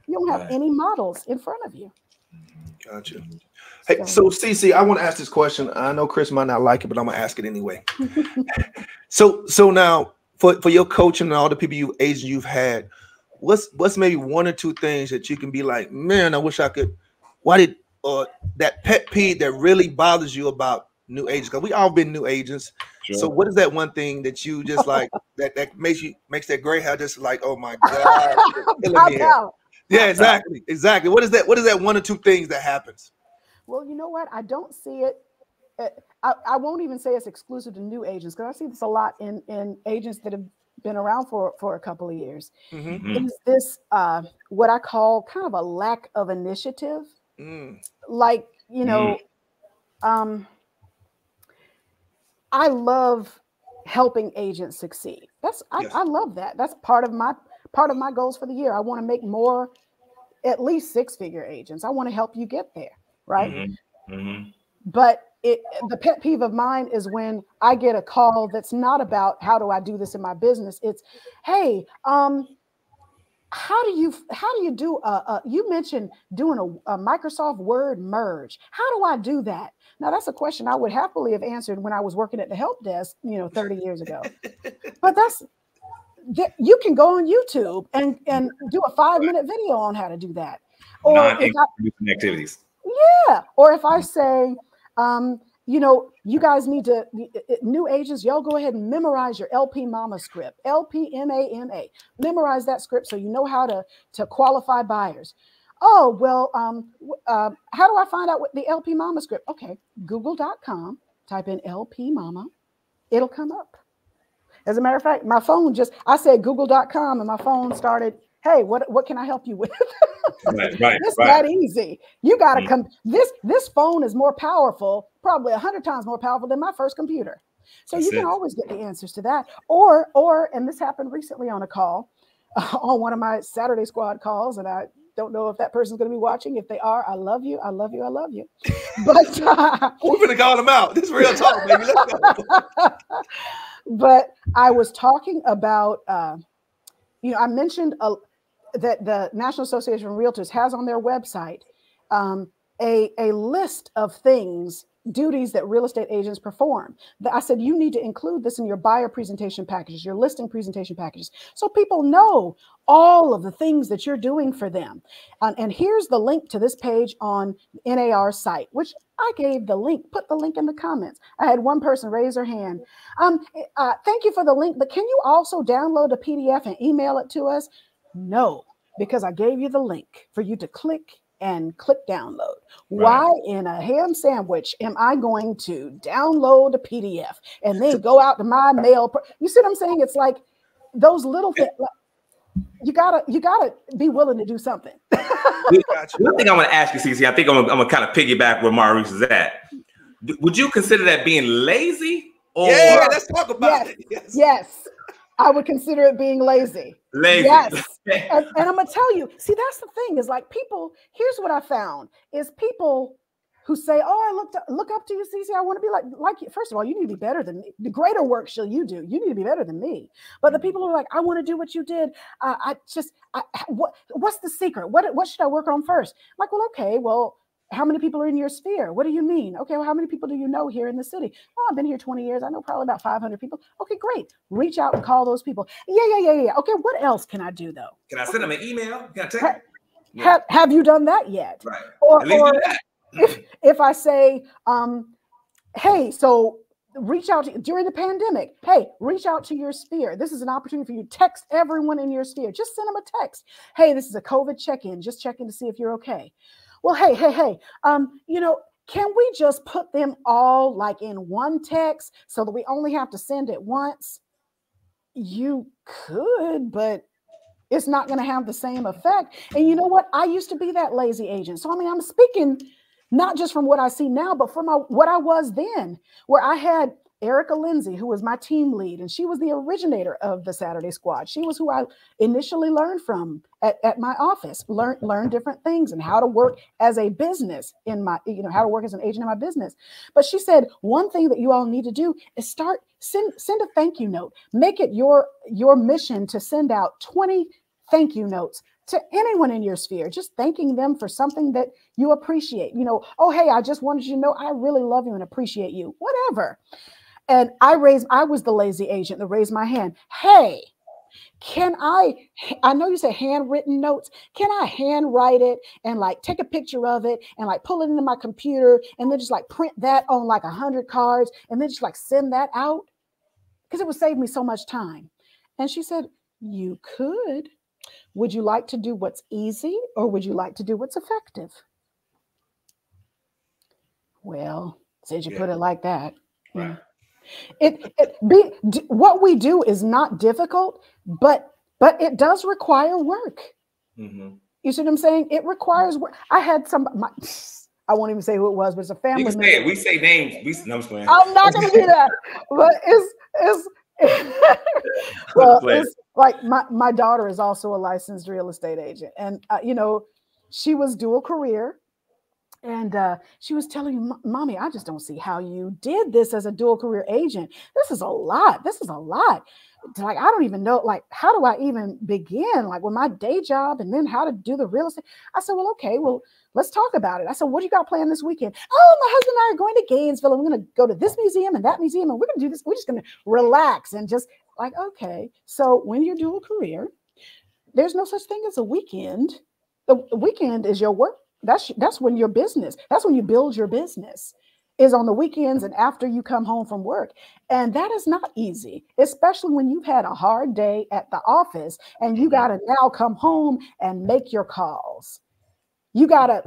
You don't have any models in front of you. Gotcha. Hey, so Cici, I want to ask this question. I know Chris might not like it, but I'm gonna ask it anyway. So now for your coaching and all the people you've had, what's maybe one or two things that you can be like, man, I wish I could. Why did that pet peeve that really bothers you about new agents? Because we all been new agents. Sure. So what is that one thing that you just like that makes that gray hair just like, oh my God? Yeah, exactly. What is that one or two things that happens? Well, you know what? I don't see it. I won't even say it's exclusive to new agents because I see this a lot in agents that have been around for a couple of years. Mm-hmm. Is this what I call kind of a lack of initiative? Like, I love helping agents succeed. I love that. That's part of my goals for the year. I want to make more, at least 6-figure agents. I want to help you get there, right? Mm-hmm. Mm-hmm. But the pet peeve of mine is when I get a call that's not about how do I do this in my business. It's, hey, how do you do you mentioned doing a Microsoft Word merge. How do I do that? Now that's a question I would happily have answered when I was working at the help desk, 30 years ago. But you can go on YouTube and do a 5-minute video on how to do that. Or activities. Yeah. Or if I say, you guys need to, new agents, y'all go ahead and memorize your LP Mama script, LPMAMA. Memorize that script so you know how to qualify buyers. Oh, well, how do I find out what the LP Mama script? Okay, google.com, type in LP Mama, it'll come up. As a matter of fact, my phone I said google.com and my phone started, hey, what can I help you with? It's that easy. You got to come. This phone is more powerful, probably 100 times more powerful than my first computer. So you can always get the answers to that. Or, and this happened recently on a call, on one of my Saturday Squad calls, and I don't know if that person's going to be watching. If they are, I love you. I love you. I love you. But we're going to call them out. This is real talk, baby. Let's go. But I was talking about, I mentioned that the National Association of Realtors has on their website a list of duties that real estate agents perform. I said, you need to include this in your buyer presentation packages, your listing presentation packages, so people know all of the things that you're doing for them. And here's the link to this page on NAR's site, which I gave the link, put the link in the comments. I had one person raise their hand. Thank you for the link, but can you also download a PDF and email it to us? No, because I gave you the link for you to click and click download. Why in a ham sandwich am I going to download a PDF and then go out to my mail? You see what I'm saying? It's like those little things. You gotta be willing to do something. One thing I want to ask you, Cici, I think I'm gonna kind of piggyback where Maurice is at. Would you consider that being lazy? Or yeah, let's talk about it. Yes, I would consider it being lazy. Lazy. Yes. And I'm gonna tell you, see, that's the thing is like people, here's what I found is people who say, oh, I look up to you, Cici. I want to be like you. First of all, you need to be better than me. The greater work shall you do. You need to be better than me. But the people who are like, I want to do what you did. What's the secret? What should I work on first? I'm like, well, okay, well, how many people are in your sphere? What do you mean? Okay, well, how many people do you know here in the city? Oh, I've been here 20 years. I know probably about 500 people. Okay, great. Reach out and call those people. Yeah. Okay, what else can I do though? Can I send them an email? Can I text? Have you done that yet? Right. Or if I say, hey, so reach out during the pandemic. Hey, reach out to your sphere. This is an opportunity for you to text everyone in your sphere. Just send them a text. Hey, this is a COVID check-in. Just checking to see if you're okay. Well, hey, can we just put them all like in one text so that we only have to send it once? You could, but it's not going to have the same effect. And you know what? I used to be that lazy agent. So, I mean, I'm speaking not just from what I see now, but from what I was then, where I had Erica Lindsay, who was my team lead, and she was the originator of the Saturday Squad. She was who I initially learned from at my office, learn different things and how to work as a business in my, how to work as an agent in my business. But she said, one thing that you all need to do is send a thank you note. Make it your mission to send out 20 thank you notes to anyone in your sphere, just thanking them for something that you appreciate. Oh, hey, I just wanted you to know I really love you and appreciate you, whatever. And I was the lazy agent that raised my hand. Hey, I know you said handwritten notes. Can I handwrite it and like take a picture of it and like pull it into my computer and then just like print that on like 100 cards and then just like send that out? Because it would save me so much time. And she said, you could. Would you like to do what's easy or would you like to do what's effective? Well, since you put it like that. Right. What we do is not difficult, but it does require work. Mm-hmm. You see what I'm saying? It requires work. I had I won't even say who it was, but it's a family. You can say it. We say names. I'm not going to do that. But it's like my daughter is also a licensed real estate agent, and she was dual career. And she was telling me, Mommy, I just don't see how you did this as a dual career agent. This is a lot. Like, I don't even know, like, how do I even begin? Like, with my day job and then how to do the real estate. I said, well, okay, let's talk about it. I said, what do you got planned this weekend? Oh, my husband and I are going to Gainesville and we're going to go to this museum and that museum. And we're going to do this. We're just going to relax and just like, okay. So when you're dual career, there's no such thing as a weekend. The weekend is your work. That's when your business, that's when you build your business, is on the weekends and after you come home from work. And that is not easy, especially when you've had a hard day at the office and you got to now come home and make your calls.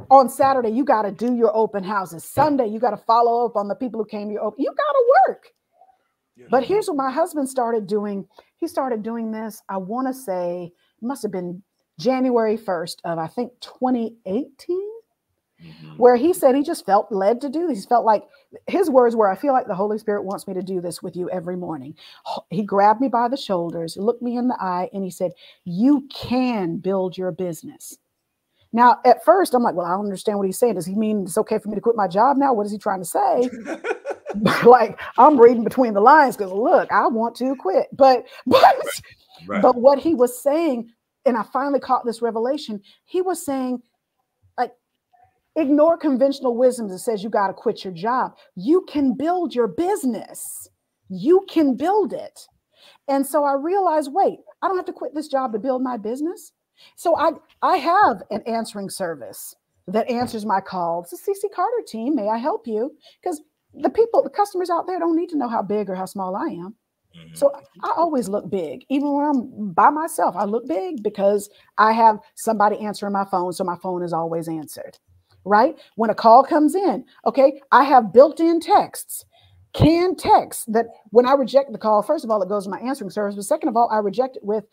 On Saturday, you got to do your open houses. Sunday, you got to follow up on the people who came to your open. You got to work. Yeah. But here's what my husband started doing. He started doing this, I want to say, it must have been January 1st of, I think, 2018, where he said he just felt led to do this. He felt like, his words were, I feel like the Holy Spirit wants me to do this with you every morning. He grabbed me by the shoulders, looked me in the eye, and he said, you can build your business. Now, at first, I'm like, well, I don't understand what he's saying. Does he mean it's okay for me to quit my job now? What is he trying to say? Like, I'm reading between the lines because, look, I want to quit. But what he was saying, and I finally caught this revelation, he was saying, like, ignore conventional wisdom that says you got to quit your job. You can build your business. You can build it. And so I realized, wait, I don't have to quit this job to build my business. So I have an answering service that answers my calls. The Cici Carter team, may I help you? Because the customers out there don't need to know how big or how small I am. So I always look big. Even when I'm by myself, I look big because I have somebody answering my phone. So my phone is always answered, right? When a call comes in, okay, I have built-in texts, canned texts that when I reject the call, first of all, it goes to my answering service. But second of all, I reject it with,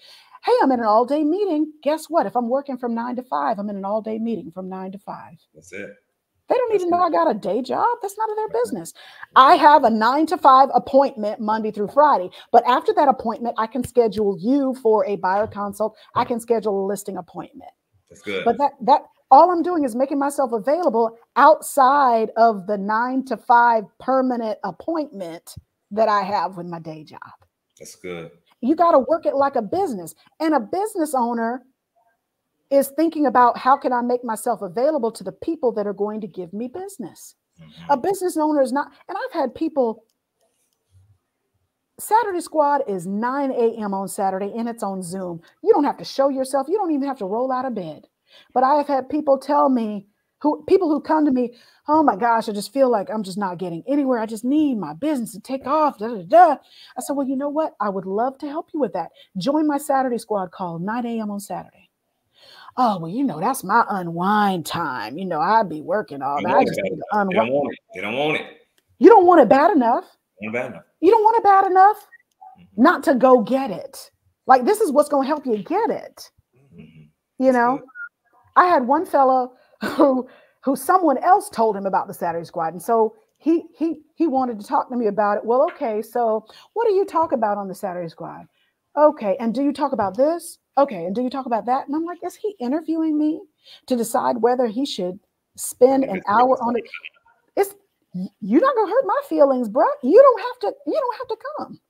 hey, I'm in an all-day meeting. Guess what? If I'm working from 9 to 5, I'm in an all-day meeting from 9 to 5. That's it. They don't need to know I got a day job. That's none of their business. I have a 9 to 5 appointment Monday through Friday. But after that appointment, I can schedule you for a buyer consult. I can schedule a listing appointment. That's good. But that all I'm doing is making myself available outside of the 9 to 5 permanent appointment that I have with my day job. That's good. You got to work it like a business. And a business owner is thinking about how can I make myself available to the people that are going to give me business. A business owner is not, and I've had people, Saturday Squad is 9 a.m. on Saturday and it's on Zoom. You don't have to show yourself. You don't even have to roll out of bed. But I have had people tell me, people who come to me, oh my gosh, I just feel like I'm just not getting anywhere. I just need my business to take off. Da, da, da. I said, well, you know what? I would love to help you with that. Join my Saturday Squad call, 9 a.m. on Saturday. Oh, well, you know, that's my unwind time. You know, I'd be working all day. I just need to unwind. They don't want it. You don't want it bad enough. Not bad enough. You don't want it bad enough not to go get it. Like, this is what's going to help you get it. You know, I had one fellow who someone else told him about the Saturday Squad. And so he wanted to talk to me about it. Well, okay, so what do you talk about on the Saturday Squad? Okay, and do you talk about this? Okay, and do you talk about that? And I'm like, is he interviewing me to decide whether he should spend an hour on it? You're not gonna hurt my feelings, bro. You don't have to come.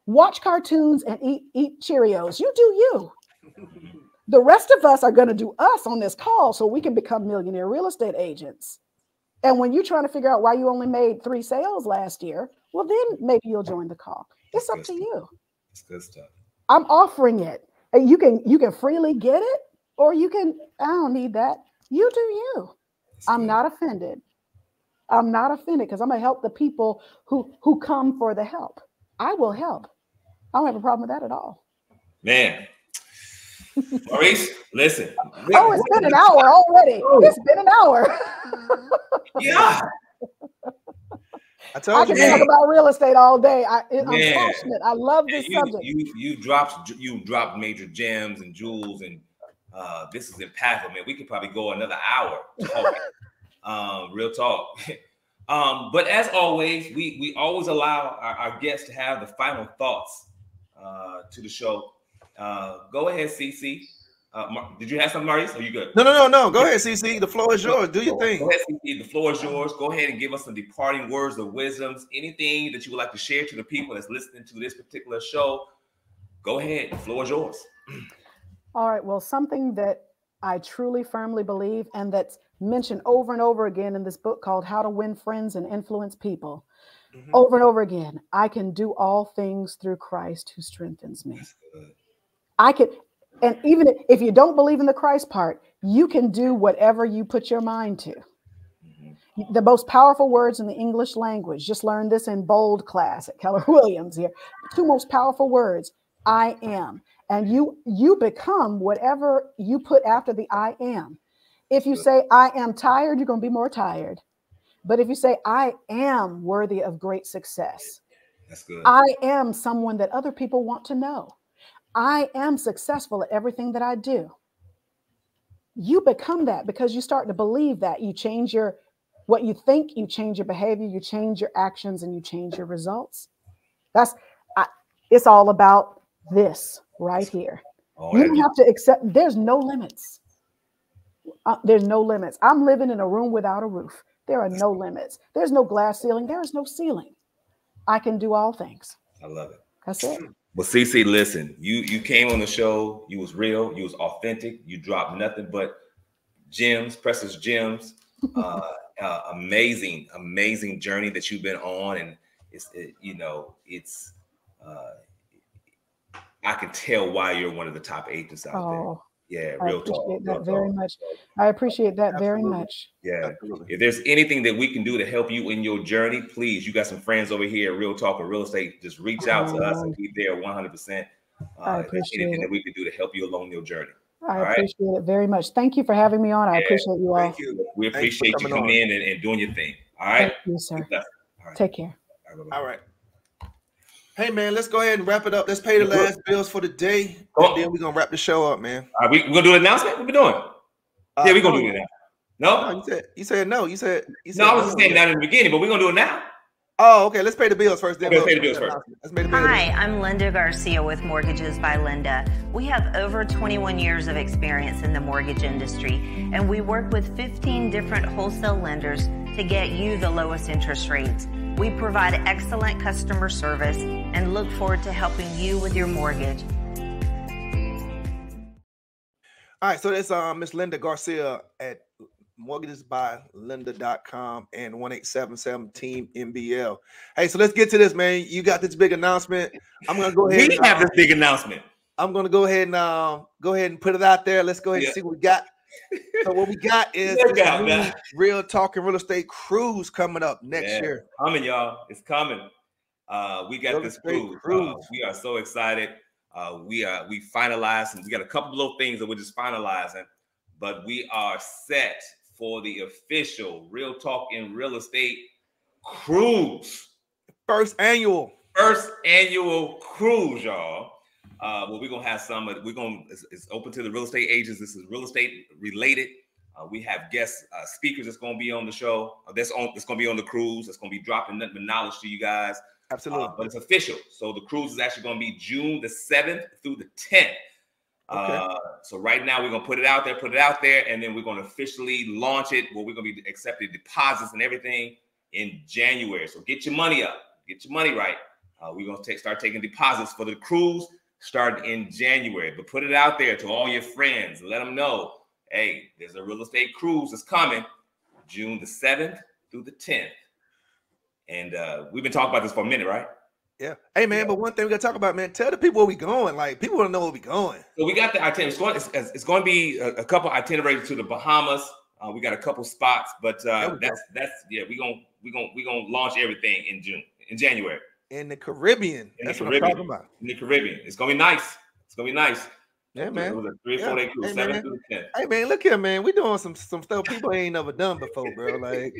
Watch cartoons and eat Cheerios. You do you. The rest of us are gonna do us on this call so we can become millionaire real estate agents. And when you're trying to figure out why you only made 3 sales last year, well, then maybe you'll join the call. It's up to you. It's good stuff. I'm offering it. You can freely get it, or you can, I don't need that. You do you. I'm not offended. I'm not offended because I'm going to help the people who come for the help. I will help. I don't have a problem with that at all. Man. Maurice, listen. Oh, it's been an hour already. It's been an hour. Yeah. I can talk about real estate all day. I'm passionate. I love this subject. You dropped major gems and jewels, and this is impactful, man. We could probably go another hour talking. Real talk. But as always, we always allow our guests to have the final thoughts to the show. Go ahead, Cici. Did you have something, Maurice? Are you good? No. Go ahead, Cici. The floor is yours. Do your thing. Go ahead, Cici. The floor is yours. Go ahead and give us some departing words of wisdoms. Anything that you would like to share to the people that's listening to this particular show. Go ahead. The floor is yours. All right. Well, something that I truly firmly believe, and that's mentioned over and over again in this book called How to Win Friends and Influence People. Over and over again, I can do all things through Christ who strengthens me. I can. And even if you don't believe in the Christ part, you can do whatever you put your mind to. The most powerful words in the English language, just learned this in bold class at Keller Williams here. 2 most powerful words, I am. And you become whatever you put after the I am. If you say, I am tired, you're going to be more tired. But if you say, I am worthy of great success, that's good. I am someone that other people want to know. I am successful at everything that I do. You become that because you start to believe that. You change what you think, you change your behavior, you change your actions, and you change your results. It's all about this right here. You don't have to accept, there's no limits. There's no limits. I'm living in a room without a roof. There are no limits. There's no glass ceiling. There is no ceiling. I can do all things. I love it. That's it. Well, Cici, listen, you came on the show. You was real. You was authentic. You dropped nothing but gems, precious gems. Amazing journey that you've been on, and I can tell why you're one of the top agents out there. Yeah, I appreciate that very much. I appreciate that very much. Yeah. If there's anything that we can do to help you in your journey, please, you got some friends over here at Real Talk or Real Estate, just reach out to us and be there 100%. I appreciate anything it. that we can do to help you along your journey. I appreciate it very much. Thank you for having me on. I appreciate you all. Thank you. We appreciate you coming in and doing your thing. All right. Thank you, sir. Take care. All right. Hey, man, let's go ahead and wrap it up. Let's pay the last bills for the day. And then we're going to wrap the show up, man. All right, we're going to do an announcement? What we doing? Yeah, we're going to do it now. No? You said no. You said no, I was just saying that in the beginning, but we're going to do it now. Oh, okay. Let's pay the bills first. Let's pay the bills first. Hi, I'm Linda Garcia with Mortgages by Linda. We have over 21 years of experience in the mortgage industry, and we work with 15 different wholesale lenders to get you the lowest interest rates. We provide excellent customer service and look forward to helping you with your mortgage. All right, so that's Miss Linda Garcia at mortgagesbylinda.com and 1877 Team MBL. Hey, so let's get to this, man. You got this big announcement. I'm gonna go ahead. We have this big announcement. I'm gonna go ahead and put it out there. Let's go ahead and see what we got. So what we got is Real Talk and Real Estate cruise coming up next year. Coming, y'all. It's coming. We got this cruise. We are so excited. We finalized, and we got a couple of little things that we're just finalizing, but we are set for the official Real Talk and Real Estate cruise. First annual cruise, y'all. Well, we're gonna have some. It's open to the real estate agents. This is real estate related. We have guest speakers that's gonna be on the show. That's gonna be on the cruise. That's gonna be dropping nothing but knowledge to you guys. Absolutely. But it's official. So the cruise is actually gonna be June the 7th through the 10th. Okay. So right now we're gonna put it out there, and then we're gonna officially launch it. Where we're gonna be accepting deposits and everything in January. So get your money up, get your money right. We're gonna start taking deposits for the cruise starting in January. But put it out there to all your friends. Let them know, hey, there's a real estate cruise that's coming June the 7th through the 10th. And we've been talking about this for a minute, right? Yeah. Hey, man, but one thing we got to talk about, man, tell the people where we going. Like, people want to know where we going. So we got the itinerary. It's going to be a couple itineraries to the Bahamas. We got a couple spots, but we're gonna launch everything in January. In the Caribbean. That's what I'm talking about. In the Caribbean. It's gonna be nice. Yeah, man. It was a 3-4 day cruise, 7 through the 10. Hey, man, look here, man. We doing some stuff people ain't never done before, bro. Like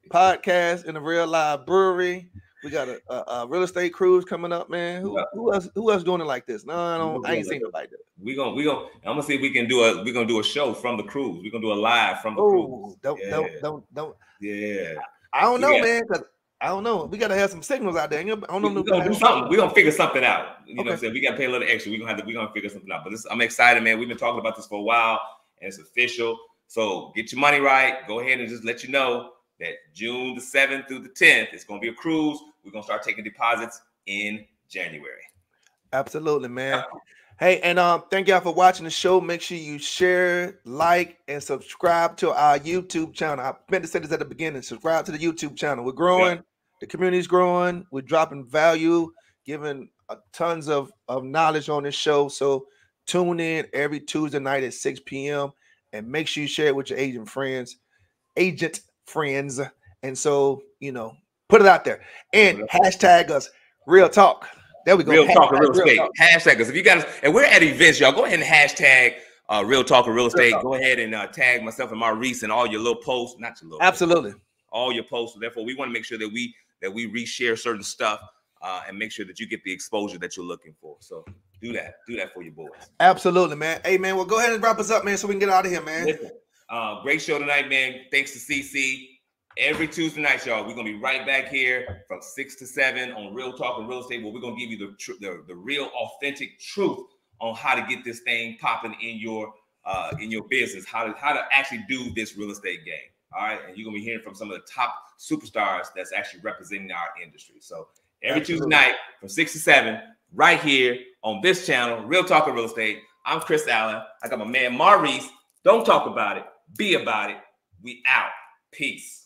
podcast in a real live brewery. We got a real estate cruise coming up, man. Who else doing it like this? No, I ain't seen nobody do it. We gonna. I'm gonna see if we can do a show from the cruise. We're gonna do a live from the cruise. Don't. Yeah. I don't know, man, because I don't know. We gotta have some signals out there. I don't know. We're gonna do something. We're gonna figure something out. You know what I'm saying? We gotta pay a little extra. We're gonna figure something out. But I'm excited, man. We've been talking about this for a while, and it's official. So get your money right. Go ahead and just let you know that June the 7th through the 10th, it's gonna be a cruise. We're gonna start taking deposits in January. Absolutely, man. Hey, and thank y'all for watching the show. Make sure you share, like, and subscribe to our YouTube channel. I meant to say this at the beginning. Subscribe to the YouTube channel. We're growing. Yeah. The community's growing. We're dropping value, giving tons of knowledge on this show. So tune in every Tuesday night at 6 p.m. and make sure you share it with your agent friends. And so, put it out there and hashtag us Real Talk. There we go. Real Talk or Real Estate. Hashtag us. If you got us, and we're at events, y'all, go ahead and hashtag Real Talk or Real Estate. Go ahead and tag myself and Maurice and all your little posts. Not your little Absolutely. Posts, all your posts. Therefore, we want to make sure that we reshare certain stuff and make sure that you get the exposure that you're looking for. So do that. Do that for your boys. Absolutely, man. Hey, man, well, go ahead and wrap us up, man, so we can get out of here, man. Listen, great show tonight, man. Thanks to Cici. Every Tuesday night, y'all, we're gonna be right back here from 6 to 7 on Real Talk and Real Estate, where we're gonna give you the real, authentic truth on how to get this thing popping in your business, how to actually do this real estate game. All right, and you're gonna be hearing from some of the top superstars that's actually representing our industry. So every Tuesday night from 6 to 7, right here on this channel, Real Talk and Real Estate. I'm Chris Allen. I got my man Maurice. Don't talk about it, be about it. We out. Peace.